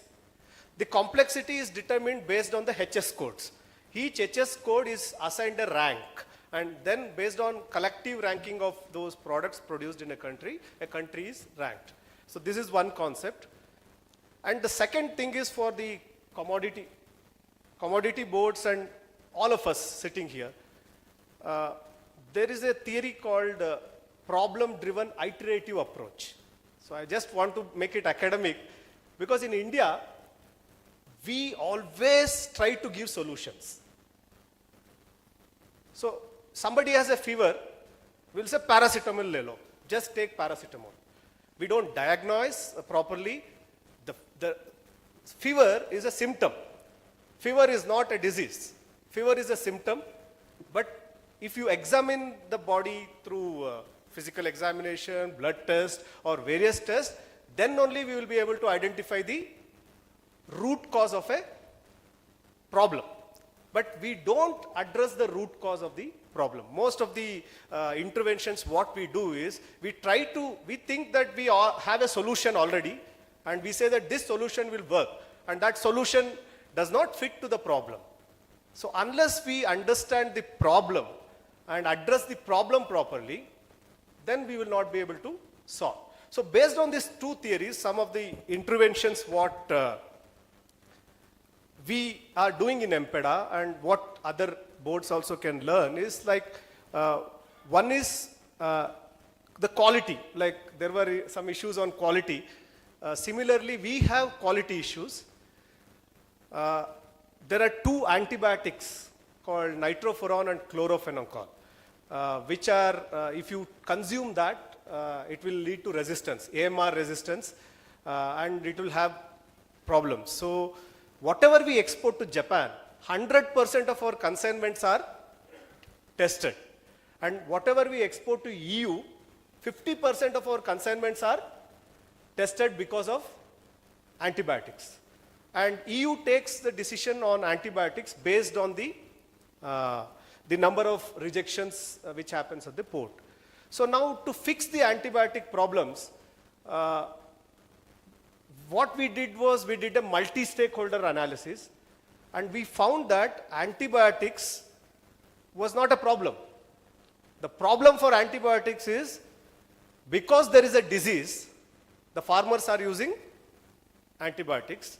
The complexity is determined based on the HS codes. Each HS code is assigned a rank, and then based on collective ranking of those products produced in a country is ranked. So this is one concept. And the second thing is for the commodity boards and all of us sitting here, there is a theory called problem-driven iterative approach. So I just want to make it academic, because in India, we always try to give solutions. So somebody has a fever, we'll say paracetamol le lo, just take paracetamol. We don't diagnose properly. The fever is a symptom. Fever is not a disease. Fever is a symptom, but if you examine the body through physical examination, blood test or various tests, then only we will be able to identify the root cause of a problem. But we don't address the root cause of the problem. Most of the interventions, what we do is, we think that we have a solution already, and we say that this solution will work, and that solution does not fit to the problem. So unless we understand the problem and address the problem properly, then we will not be able to solve. So based on these two theories, some of the interventions what we are doing in MPEDA and what other boards also can learn is like, one is the quality, like there were some issues on quality. Similarly, we have quality issues. There are two antibiotics called nitrofuran and chlorophenocol, which are, if you consume that, it will lead to resistance, AMR resistance, and it will have problems. So whatever we export to Japan, 100% of our consignments are tested. And whatever we export to EU, 50% of our consignments are tested because of antibiotics. And EU takes the decision on antibiotics based on the number of rejections which happens at the port. So now to fix the antibiotic problems, what we did was we did a multi-stakeholder analysis, and we found that antibiotics was not a problem. The problem for antibiotics is because there is a disease, the farmers are using antibiotics,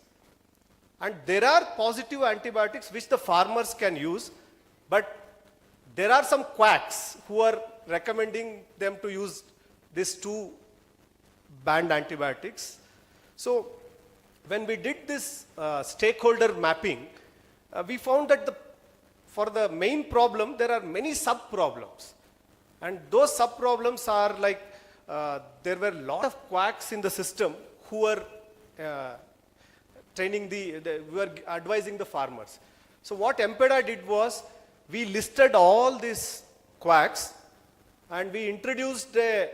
and there are positive antibiotics which the farmers can use, but there are some quacks who are recommending them to use these two banned antibiotics. So when we did this stakeholder mapping, we found that for the main problem, there are many sub-problems. And those sub-problems are like, there were a lot of quacks in the system who were who were advising the farmers. So what MPEDA did was, we listed all these quacks and we introduced a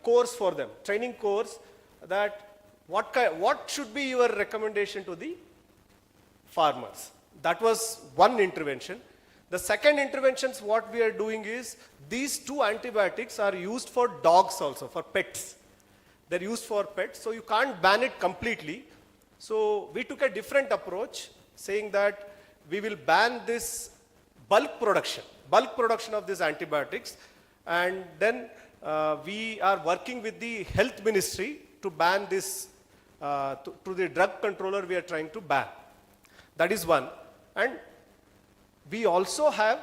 course for them, training course, that what should be your recommendation to the farmers. That was one intervention. The second interventions what we are doing is, these two antibiotics are used for dogs also, for pets. They're used for pets, so you can't ban it completely. So we took a different approach, saying that we will ban this bulk production of these antibiotics, and then we are working with the health ministry to ban this, to the drug controller we are trying to ban. That is one. And we also have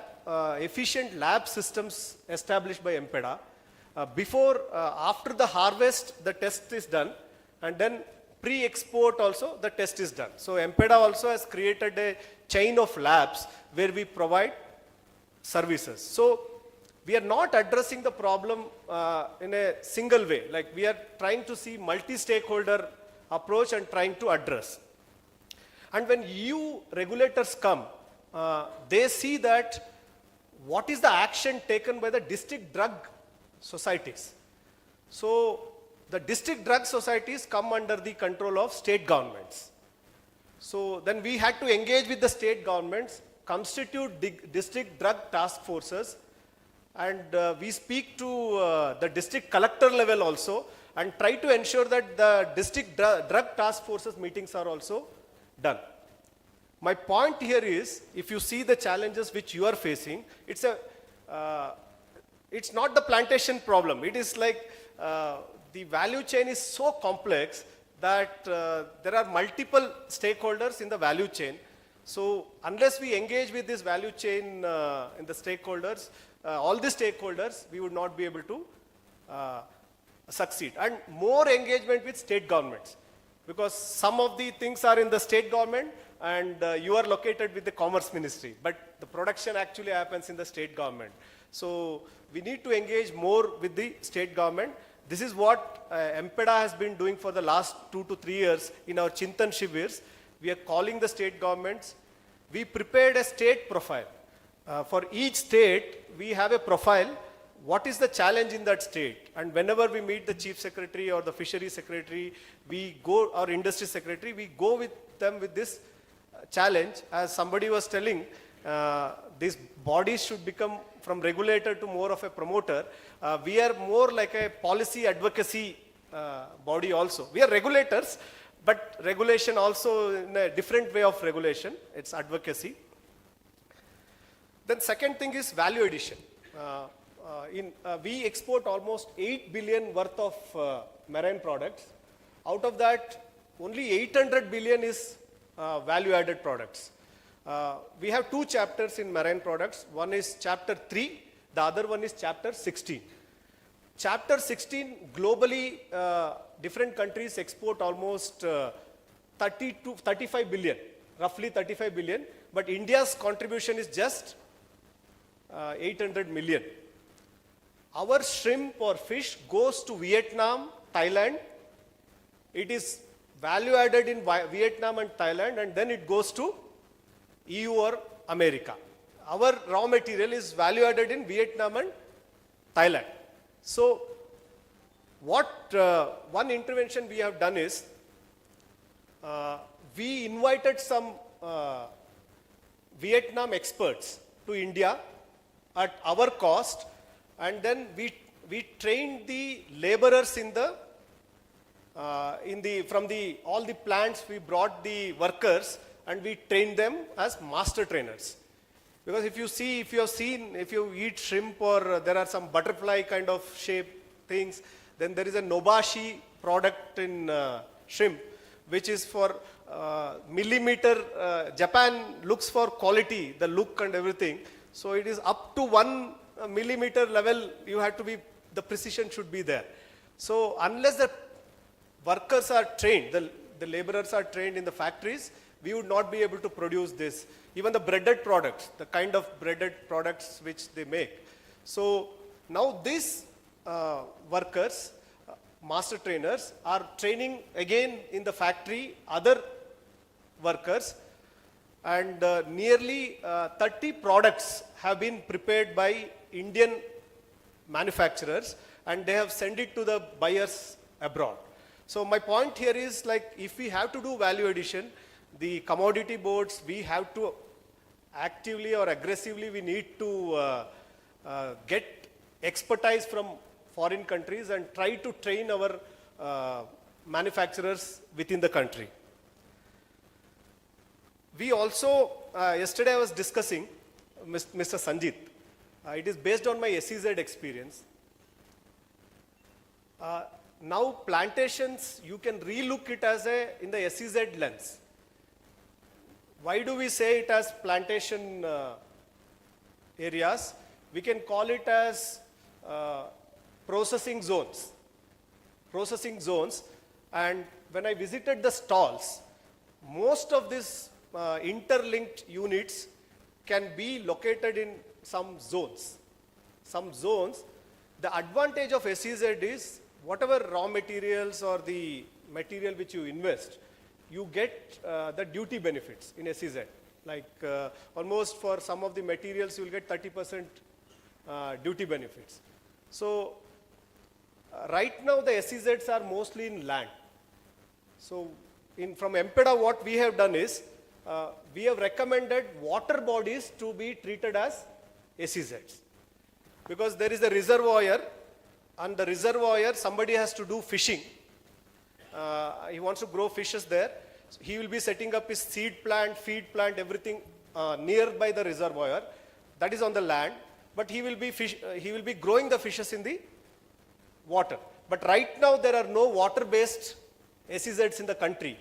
efficient lab systems established by MPEDA. After the harvest, the test is done, and then pre-export also the test is done. So MPEDA also has created a chain of labs where we provide services. So we are not addressing the problem in a single way. Like, we are trying to see multi-stakeholder approach and trying to address. And when EU regulators come, they see that what is the action taken by the district drug societies? So the district drug societies come under the control of state governments. So then we had to engage with the state governments, constitute district drug task forces, and we speak to the district collector level also, and try to ensure that the district drug task forces meetings are also done. My point here is, if you see the challenges which you are facing, it's not the plantation problem. It is like the value chain is so complex that there are multiple stakeholders in the value chain. So unless we engage with this value chain in the stakeholders, all the stakeholders, we would not be able to succeed. And more engagement with state governments, because some of the things are in the state government and you are located with the Commerce Ministry, but the production actually happens in the state government. So we need to engage more with the state government. This is what MPEDA has been doing for the last 2 to 3 years in our Chintan Shivirs. We are calling the state governments. We prepared a state profile. For each state, we have a profile. What is the challenge in that state? And whenever we meet the chief secretary or the fishery secretary, or industry secretary, we go with them with this challenge. As somebody was telling, these bodies should become from regulator to more of a promoter. We are more like a policy advocacy body also. We are regulators, but regulation also in a different way of regulation. It's advocacy. Then second thing is value addition. We export almost 8 billion worth of marine products. Out of that, only 800 billion is value-added products. We have 2 chapters in marine products. One is chapter 3, the other one is chapter 16. Chapter 16, globally, different countries export almost 30 to 35 billion, roughly 35 billion, but India's contribution is just 800 million. Our shrimp or fish goes to Vietnam, Thailand. It is value added in Vietnam and Thailand, and then it goes to EU or America. Our raw material is value added in Vietnam and Thailand. So what one intervention we have done is, we invited some Vietnam experts to India at our cost, and then we trained the laborers from all the plants. We brought the workers and we trained them as master trainers. Because if you eat shrimp, or there are some butterfly kind of shape things, then there is a Nobashi product in shrimp, which is for millimeter. Japan looks for quality, the look and everything. So it is up to 1 millimeter level, the precision should be there. So unless the workers are trained, the laborers are trained in the factories, we would not be able to produce this. Even the breaded products, the kind of breaded products which they make. So now these workers, master trainers, are training again in the factory other workers, and nearly 30 products have been prepared by Indian manufacturers, and they have sent it to the buyers abroad. So my point here is, like, if we have to do value addition, the commodity boards, we have to actively or aggressively, we need to get expertise from foreign countries and try to train our manufacturers within the country. We also, yesterday I was discussing, Mr. Sanjit, it is based on my SEZ experience. Now plantations, you can relook it as in the SEZ lens. Why do we say it as plantation areas? We can call it as processing zones. Processing zones. And when I visited the stalls, most of these interlinked units can be located in some zones. Some zones. The advantage of SEZ is, whatever raw materials or the material which you invest, you get the duty benefits in SEZ. Like almost for some of the materials, you will get 30% duty benefits. So right now the SEZs are mostly in land. So from MPEDA, what we have done is, we have recommended water bodies to be treated as SEZs. Because there is a reservoir, and the reservoir, somebody has to do fishing. He wants to grow fishes there. So he will be setting up his seed plant, feed plant, everything nearby the reservoir. That is on the land. But he will be growing the fishes in the water. But right now there are no water-based SEZs in the country.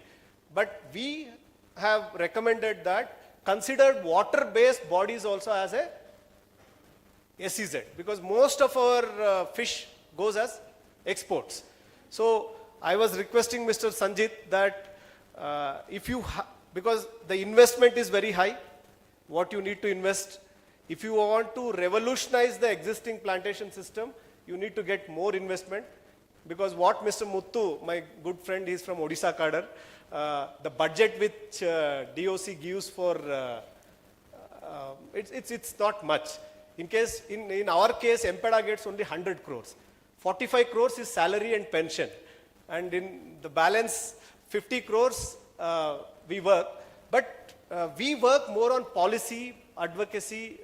But we have recommended that consider water-based bodies also as a SEZ, because most of our fish goes as exports. So I was requesting Mr. Sanjit that because the investment is very high, what you need to invest, if you want to revolutionize the existing plantation system, you need to get more investment. Because what Mr. Muthu, my good friend, he's from Odisha Cadre, the budget which DOC gives for, it's not much. In our case, MPEDA gets only 100 crores. 45 crores is salary and pension. And in the balance, 50 crores we work. But we work more on policy, advocacy,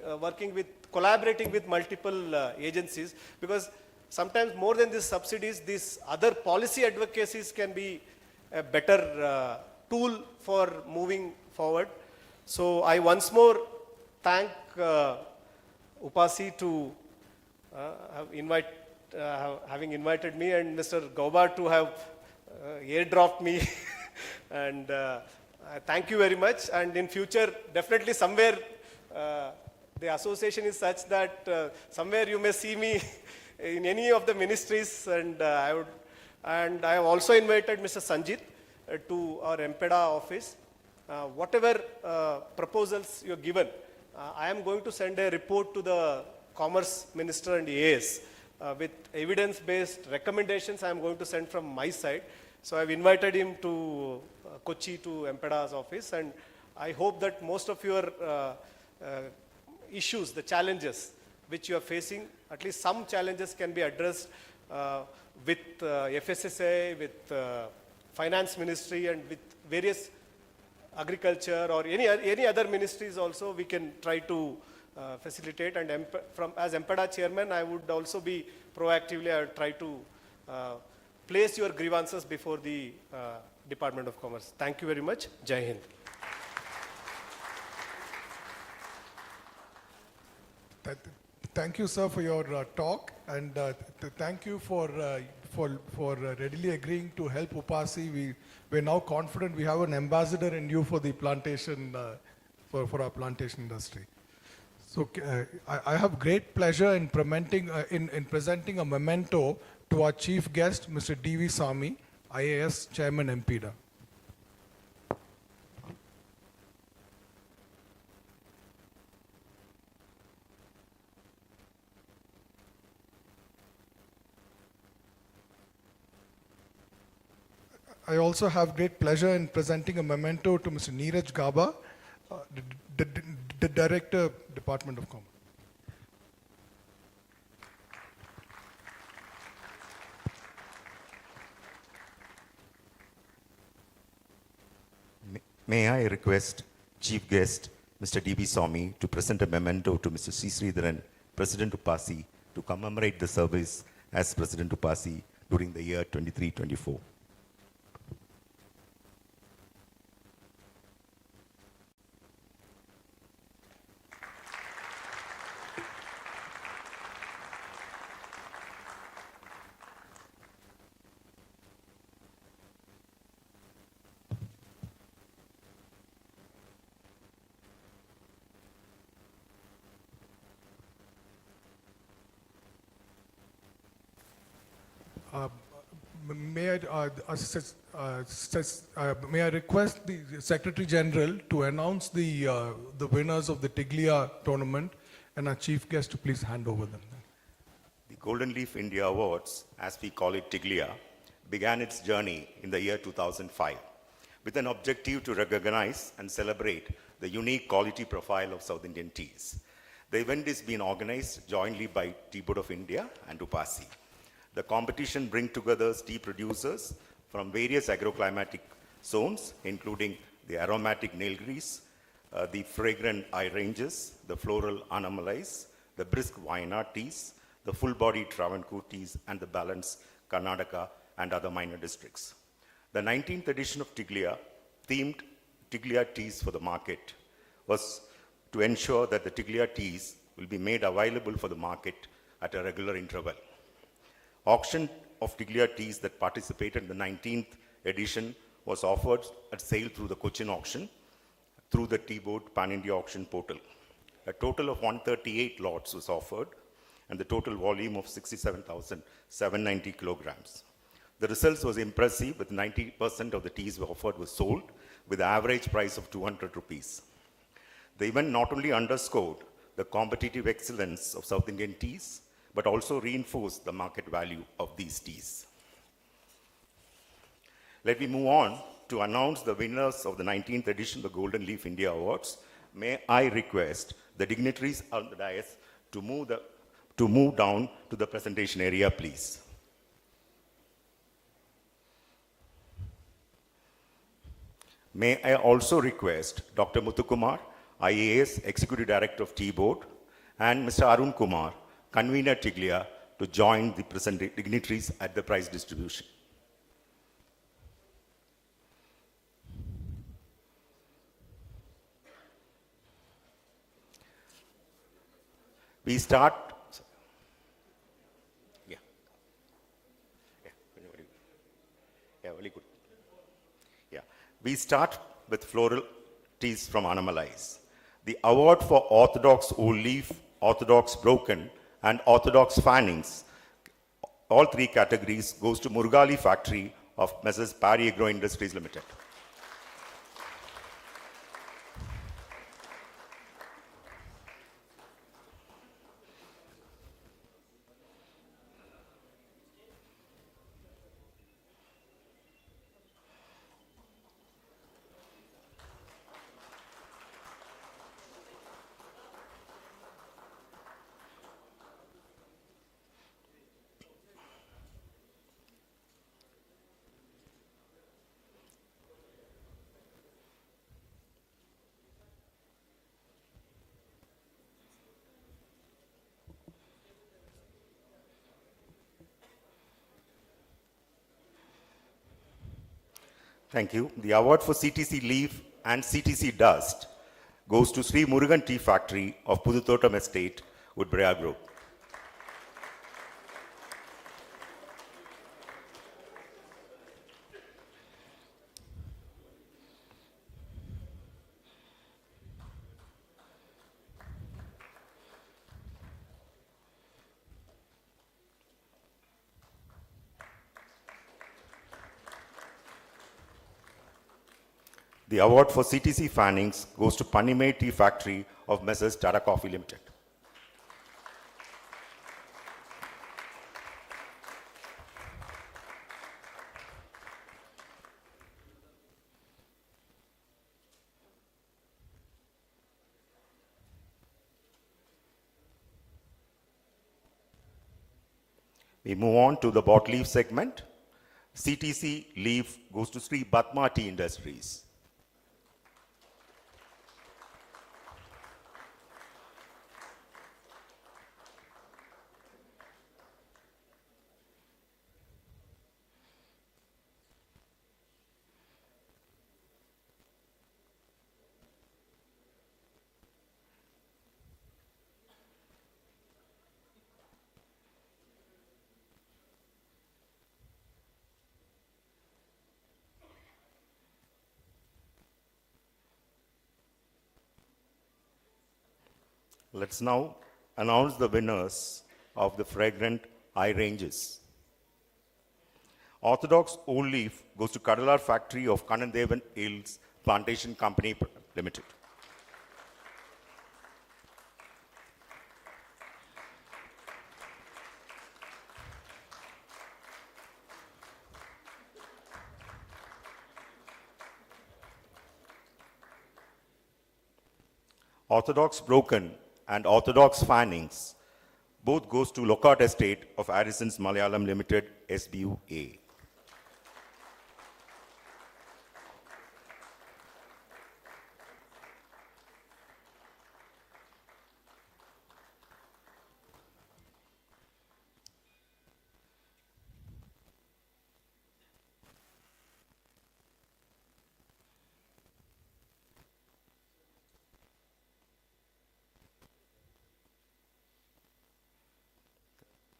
collaborating with multiple agencies, because sometimes more than these subsidies, these other policy advocacies can be a better tool for moving forward. So I once more thank UPASI to having invited me, and Mr. Gauba to have airdropped me. And thank you very much. And in future, definitely somewhere, the association is such that somewhere you may see me in any of the ministries, and I have also invited Mr. Sanjit to our MPEDA office. Whatever proposals you have given, I am going to send a report to the Commerce Minister and AS with evidence-based recommendations I am going to send from my side. So I have invited him to Kochi to MPEDA's office, and I hope that most of your issues, the challenges which you are facing, at least some challenges can be addressed with FSSA, with Finance Ministry, and with various agriculture or any other ministries also we can try to facilitate. And as MPEDA chairman, I would also be proactively, I would try to place your grievances before the Department of Commerce. Thank you very much. Jai Hind. Thank you, sir, for your talk, and thank you for readily agreeing to help UPASI. We're now confident we have an ambassador in you for the plantation, for our plantation industry. So I have great pleasure in presenting a memento to our chief guest, Mr. D.V. Swamy, IAS Chairman, MPEDA. I also have great pleasure in presenting a memento to Mr. Neeraj Gaba, the Director, Department of Commerce. May I request Chief Guest Mr. D.B. Swamy to present a memento to Mr. C. Sridharan, President UPASI, to commemorate the service as President UPASI during the year 23-24. May I request the Secretary General to announce the winners of the Tiglia tournament, and our chief guest to please hand over them. The Golden Leaf India Awards, as we call it Tiglia, began its journey in the year 2005 with an objective to recognize and celebrate the unique quality profile of South Indian teas. The event is being organized jointly by Tea Board of India and UPASI. The competition brings together tea producers from various agroclimatic zones, including the aromatic Nilgiris, the fragrant eye ranges, the floral anomalies, the brisk Wayanad teas, the full-bodied Travancore teas, and the balanced Karnataka and other minor districts. The 19th edition of Tiglia, themed Tiglia teas for the market, was to ensure that the Tiglia teas will be made available for the market at a regular interval. Auction of Tiglia teas that participated in the 19th edition was offered at sale through the Cochin auction, through the Tea Board Pan-India auction portal. A total of 138 lots was offered, and the total volume of 67,790 kilograms. The results was impressive, with 90% of the teas offered was sold, with an average price of 200 rupees. The event not only underscored the competitive excellence of South Indian teas, but also reinforced the market value of these teas. Let me move on to announce the winners of the 19th edition of the Golden Leaf India Awards. May I request the dignitaries on the dais to move down to the presentation area, please. May I also request Dr. Muthukumar, IAS, Executive Director of Tea Board, and Mr. Arun Kumar, Convener Tiglia, to join the present dignitaries at the prize distribution. We start. Yeah. Yeah, very good. Yeah. We start with floral teas from Anomalize. The award for Orthodox Whole Leaf, Orthodox Broken, and Orthodox Fannings, all three categories, goes to Murgali factory of Messrs. Pari Agro Industries Limited. Thank you. The award for CTC Leaf and CTC Dust goes to Sri Murugan Tea Factory of Puduthotam Estate, Woodbury Group. The award for CTC Fannings goes to Panimay Tea Factory of Messrs. Tata Coffee Limited. We move on to the bought leaf segment. CTC leaf goes to Sri Batma Tea Industries. Let's now announce the winners of the fragrant eye ranges. Orthodox Old Leaf goes to Kadalar Factory of Kanandevan Hills Plantation Company Limited. orthodox broken, and orthodox fannings both goes to Lockhart Estate of Addison's Malayalam Limited, SBUA.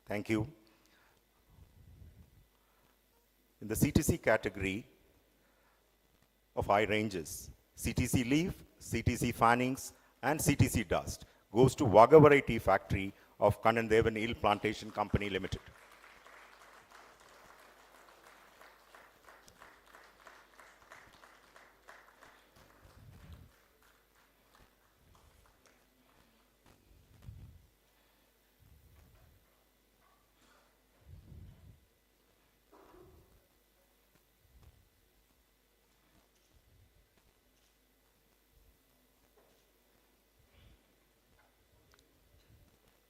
Thank you. In the CTC category of high ranges, CTC leaf, CTC fannings, and CTC dust goes to Vaga Tea Factory of Kannandevan Eel Plantation Company Limited.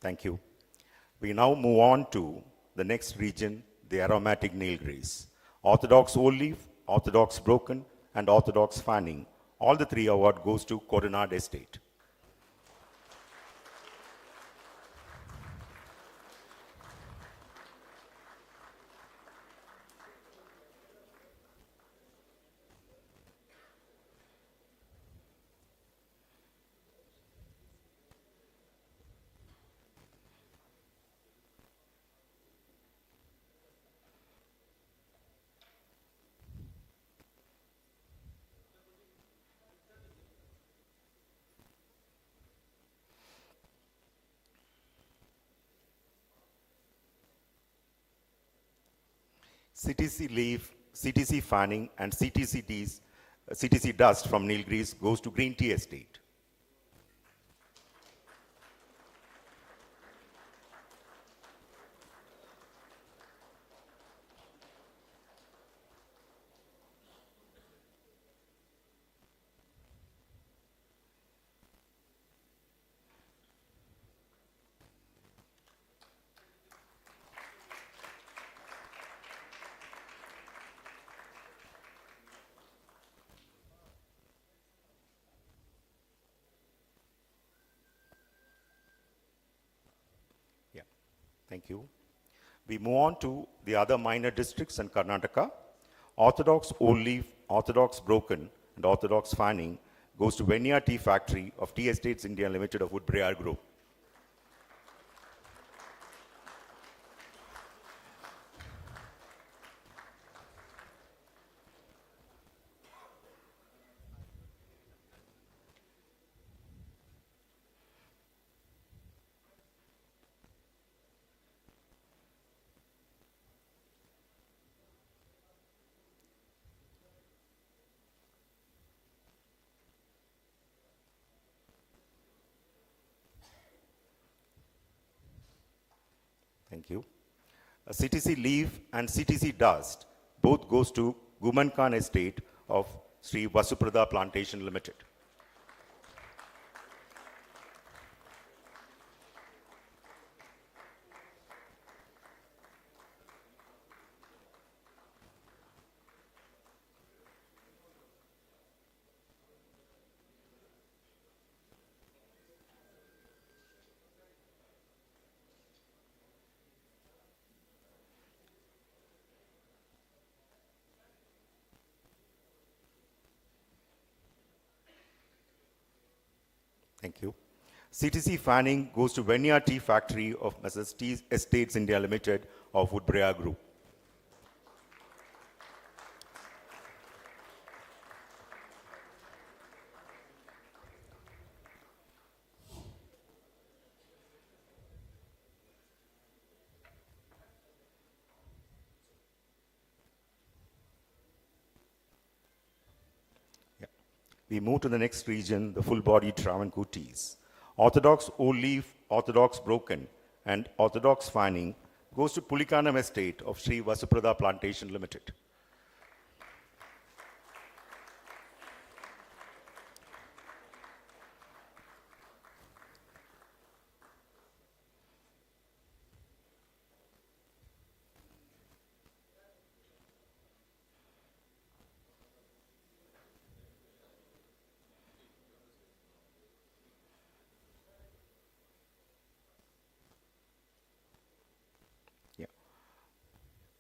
Thank you. We now move on to the next region, the aromatic Nilgiris. Orthodox whole leaf, orthodox broken, and orthodox fanning. All the three award goes to Coonoor Estate. CTC leaf, CTC fanning, and CTC dust from Nilgiris goes to Green Tea Estate. Thank you. We move on to the other minor districts in Karnataka. Orthodox whole leaf, orthodox broken, and orthodox fanning goes to Venya Tea Factory of Tea Estates India Limited of Woodbriar Group. Thank you. CTC leaf and CTC dust both goes to Guman Khan Estate of Sri Vasuprada Plantation Limited. Thank you. CTC fanning goes to Venya Tea Factory of Messrs. Tea Estates India Limited of Woodbriar Group. We move to the next region, the full-body Travancore teas. Orthodox whole leaf, orthodox broken, and orthodox fanning goes to Pulikanam Estate of Sri Vasuprada Plantation Limited.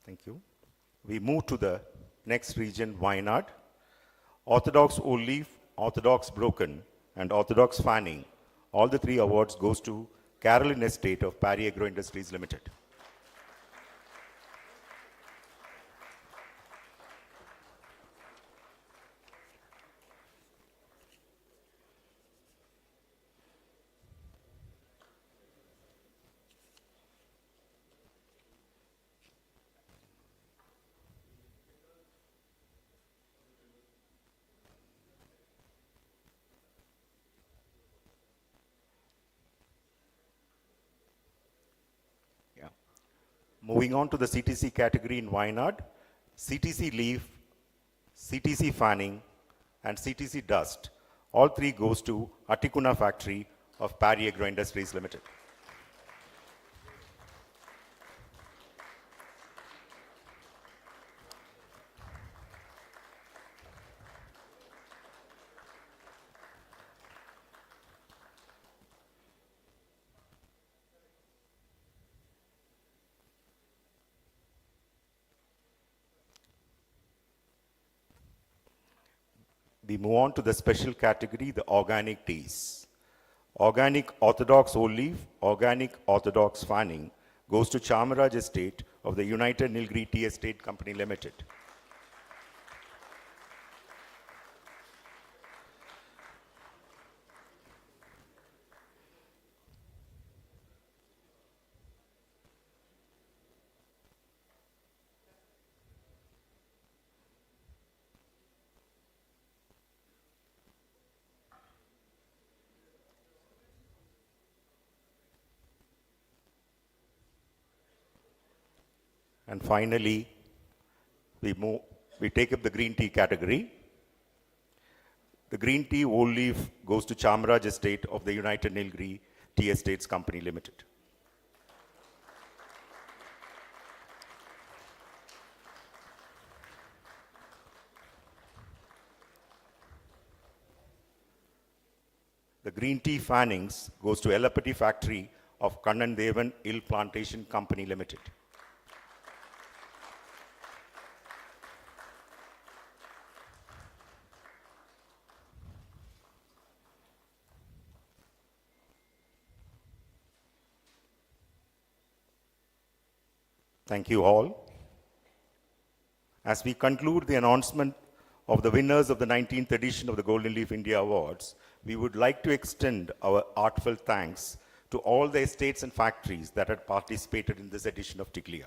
Thank you. We move to the next region, Wayanad. Orthodox Old Leaf, Orthodox Broken, and Orthodox Fanning. All the three awards goes to Caroline Estate of Parry Agro Industries Limited. Yeah. Moving on to the CTC category in Wayanad, CTC Leaf, CTC Fanning, and CTC Dust. All three goes to Atikuna factory of Parry Agro Industries Limited. We move on to the special category, the organic teas. Organic Orthodox Old Leaf, Organic Orthodox Fanning goes to Chamaraj Estate of the United Nilgiris Tea Estate Company Limited. And finally, we take up the green tea category. The green tea Old Leaf goes to Chamaraj Estate of the United Nilgiris Tea Estates Company Limited. The green tea Fannings goes to Elapati factory of Kannan Devan Ill Plantation Company Limited. Thank you all. As we conclude the announcement of the winners of the 19th edition of the Golden Leaf India Awards, we would like to extend our heartfelt thanks to all the estates and factories that had participated in this edition of Tiglia.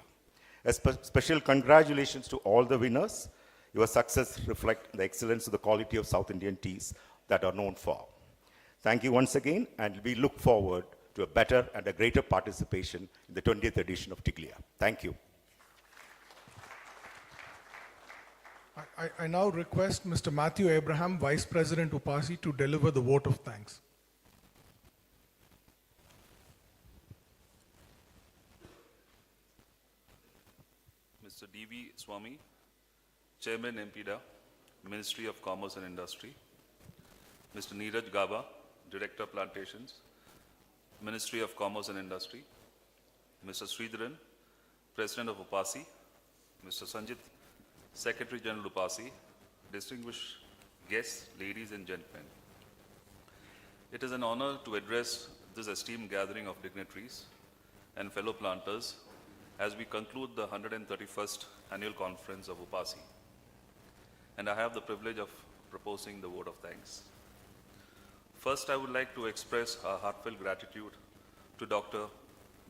A special congratulations to all the winners. Your success reflects the excellence of the quality of South Indian teas that are known for. Thank you once again, and we look forward to a better and a greater participation in the 20th edition of Tiglia. Thank you. I now request Mr. Matthew Abraham, Vice President UPASI, to deliver the vote of thanks. Mr. D.V. Swami, Chairman MPDA, Ministry of Commerce and Industry. Mr. Neeraj Gaba, Director Plantations, Ministry of Commerce and Industry. Mr. Sridharan, President of UPASI. Mr. Sanjit, Secretary General UPASI, distinguished guests, ladies and gentlemen. It is an honor to address this esteemed gathering of dignitaries and fellow planters as we conclude the 131st Annual Conference of UPASI. And I have the privilege of proposing the vote of thanks. First, I would like to express our heartfelt gratitude to Dr.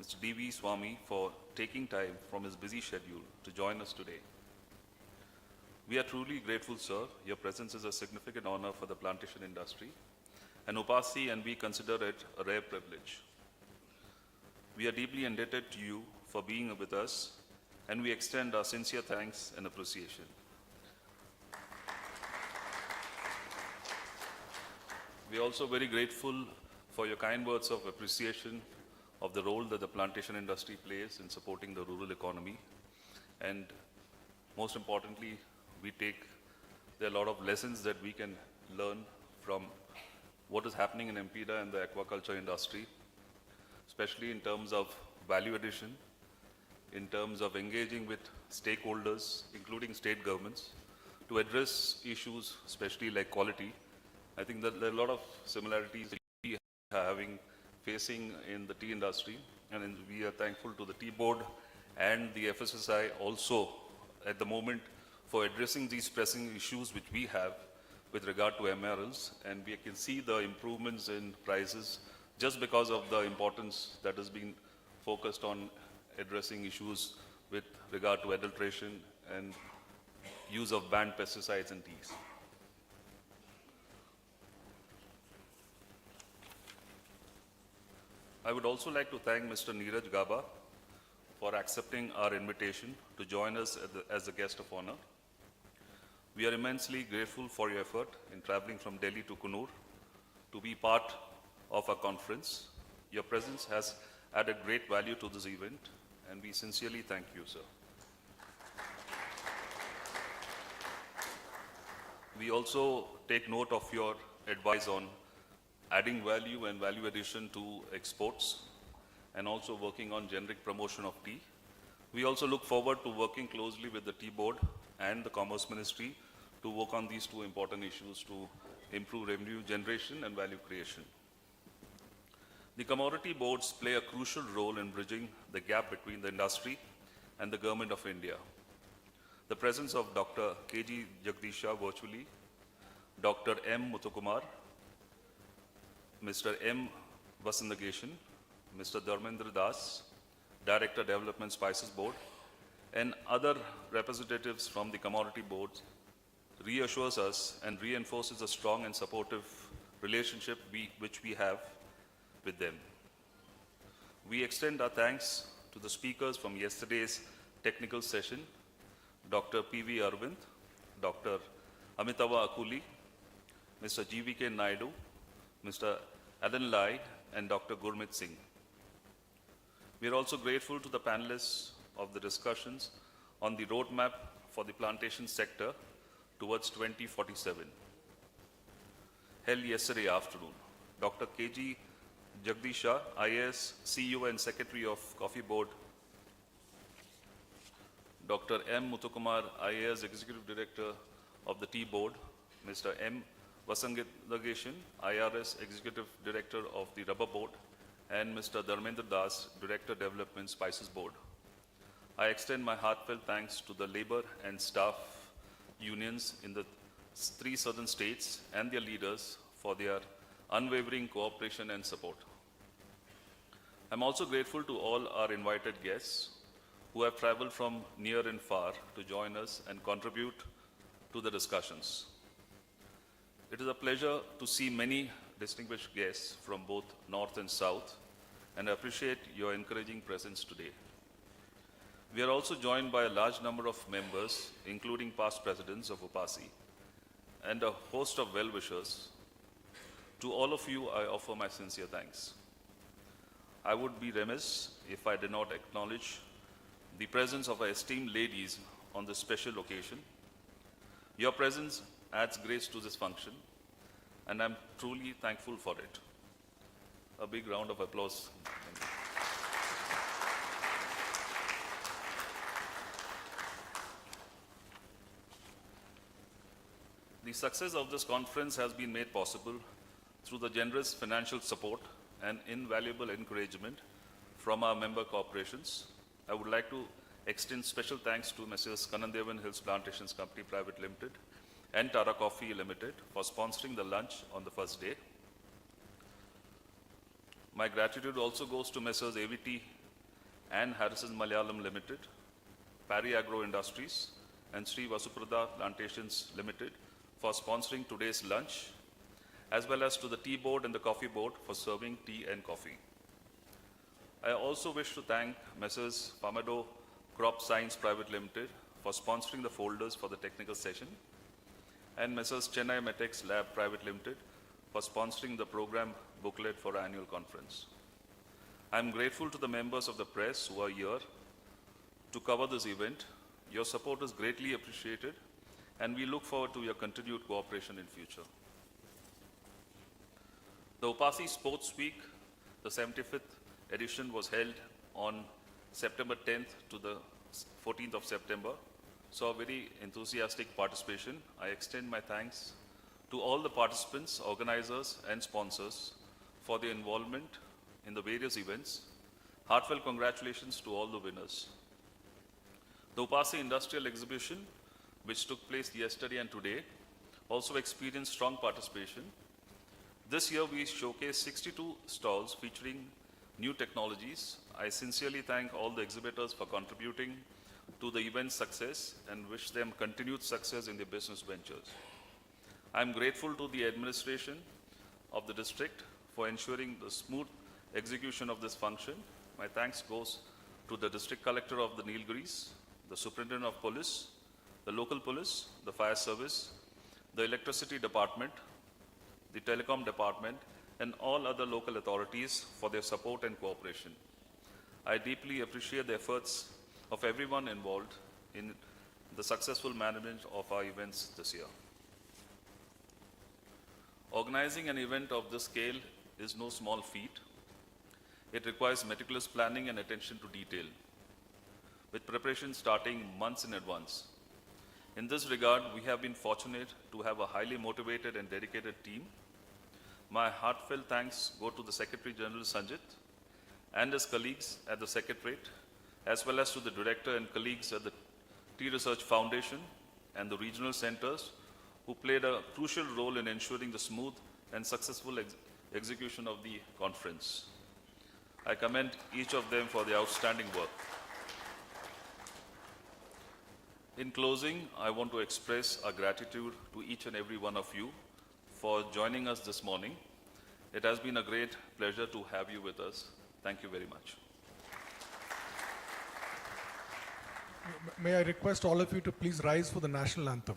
Mr. D.V. Swami for taking time from his busy schedule to join us today. We are truly grateful, sir. Your presence is a significant honor for the plantation industry, and UPASI and we consider it a rare privilege. We are deeply indebted to you for being with us, and we extend our sincere thanks and appreciation. We are also very grateful for your kind words of appreciation of the role that the plantation industry plays in supporting the rural economy. And most importantly, there are a lot of lessons that we can learn from what is happening in MPDA and the aquaculture industry, especially in terms of value addition in terms of engaging with stakeholders, including state governments, to address issues, especially like quality. I think that there are a lot of similarities we are facing in the tea industry, and we are thankful to the tea board and the FSSI also at the moment for addressing these pressing issues which we have with regard to MRLs, and we can see the improvements in prices just because of the importance that has been focused on addressing issues with regard to adulteration and use of banned pesticides in teas. I would also like to thank Mr. Nilgiris Gaba for accepting our invitation to join us as a guest of honor. We are immensely grateful for your effort in traveling from Delhi to Coonoor to be part of our conference. Your presence has added great value to this event, and we sincerely thank you, sir. We also take note of your advice on adding value and value addition to exports and also working on generic promotion of tea. We also look forward to working closely with the Tea Board and the Commerce Ministry to work on these two important issues to improve revenue generation and value creation. The commodity boards play a crucial role in bridging the gap between the industry and the Government of India. The presence of Dr. K.G. Jagdisha virtually, Dr. M. Muthukumar, Mr. M. Vasandageshan, Mr. Dharmendra Das, Director Development Spices Board, and other representatives from the commodity boards reassures us and reinforces a strong and supportive relationship which we have with them. We extend our thanks to the speakers from yesterday's technical session, Dr. P.V. Arvind, Dr. Amitava Akuli, Mr. G.V.K. Naidu, Mr. Adan Lai, and Dr. Gurmit Singh. We are also grateful to the panelists of the discussions on the roadmap for the plantation sector towards 2047, held yesterday afternoon. Dr. K.G. Jagdisha, IAS, CEO and Secretary of Coffee Board, Dr. M. Muthukumar, IAS, Executive Director of the Tea Board, Mr. M. Vasandageshan, IRS, Executive Director of the Rubber Board, and Mr. Dharmendra Das, Director Development Spices Board. I extend my heartfelt thanks to the labor and staff unions in the 3 southern states and their leaders for their unwavering cooperation and support. I'm also grateful to all our invited guests who have traveled from near and far to join us and contribute to the discussions. It is a pleasure to see many distinguished guests from both North and South, and I appreciate your encouraging presence today. We are also joined by a large number of members, including past presidents of UPASI, and a host of well-wishers. To all of you, I offer my sincere thanks. I would be remiss if I did not acknowledge the presence of our esteemed ladies on this special occasion. Your presence adds grace to this function, and I'm truly thankful for it. A big round of applause. The success of this conference has been made possible through the generous financial support and invaluable encouragement from our member corporations. I would like to extend special thanks to Messrs. Kanandevan Hills Plantations Company Private Limited and Tara Coffee Limited for sponsoring the lunch on the first day. My gratitude also goes to Messrs. AVT and Harrison Malayalam Limited, Pari Agro Industries, and Sri Vasuprada Plantations Limited for sponsoring today's lunch, as well as to the Tea Board and the Coffee Board for serving tea and coffee. I also wish to thank Messrs. Pamado Crop Science Private Limited for sponsoring the folders for the technical session, and Messrs. Chennai Metex Lab Private Limited for sponsoring the program booklet for our annual conference. I am grateful to the members of the press who are here to cover this event. Your support is greatly appreciated, and we look forward to your continued cooperation in future. The UPASI Sports Week, the 75th edition, was held on September 10th to the 14th of September, saw very enthusiastic participation. I extend my thanks to all the participants, organizers, and sponsors for their involvement in the various events. Heartfelt congratulations to all the winners. The UPASI Industrial Exhibition, which took place yesterday and today, also experienced strong participation. This year, we showcased 62 stalls featuring new technologies. I sincerely thank all the exhibitors for contributing to the event's success and wish them continued success in their business ventures. I am grateful to the administration of the district for ensuring the smooth execution of this function. My thanks goes to the District Collector of the Nilgiris, the Superintendent of Police, the local police, the fire service, the electricity department, the telecom department, and all other local authorities for their support and cooperation. I deeply appreciate the efforts of everyone involved in the successful management of our events this year. Organizing an event of this scale is no small feat. It requires meticulous planning and attention to detail, with preparation starting months in advance. In this regard, we have been fortunate to have a highly motivated and dedicated team. My heartfelt thanks go to the Secretary General Sanjit and his colleagues at the Secretariat, as well as to the Director and colleagues at the Tea Research Foundation and the regional centers who played a crucial role in ensuring the smooth and successful execution of the conference. I commend each of them for their outstanding work. In closing, I want to express our gratitude to each and every one of you for joining us this morning. It has been a great pleasure to have you with us. Thank you very much. May I request all of you to please rise for the national anthem.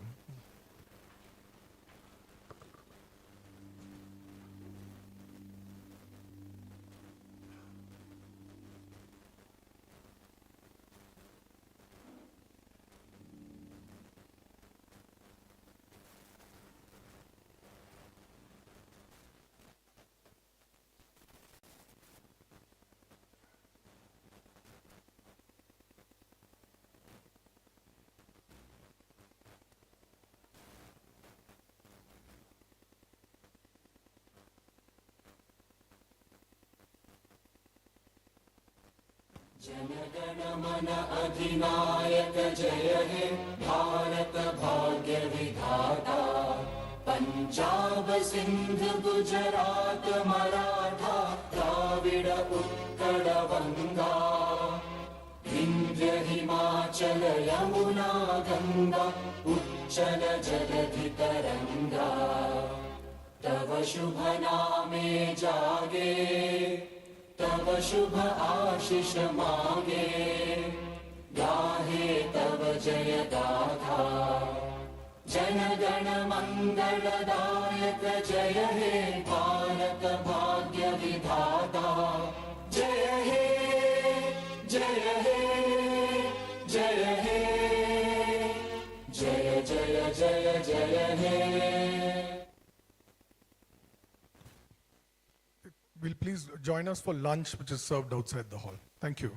Jana Gana Mana अधिनायक जय हे भारत भाग्य विधाता पंजाब सिंध गुजरात मराठा द्राविड उत्कल गंगा विंध्य हिमाचल यमुना गंगा उच्चल जलधि तरंगा तव शुभ नामे जागे तव शुभ आशीष मांगे गाहे तव जय गाथा जनगण मंगलदायक जय हे भारत भाग्य विधाता जय हे जय हे जय हे जय जय जय जय हे. Will please join us for lunch, which is served outside the hall. Thank you.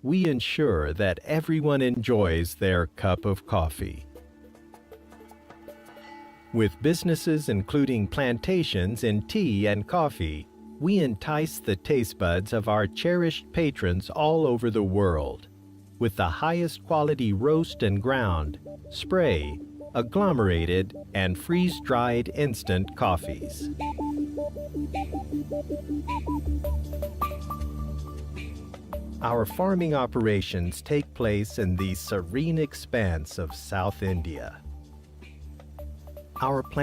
we ensure that everyone enjoys their cup of coffee. With businesses including plantations in tea and coffee, we entice the taste buds of our cherished patrons all over the world with the highest quality roast and ground, spray, agglomerated, and freeze-dried instant coffees. Our farming operations take place in the serene expanse of South India. Our plant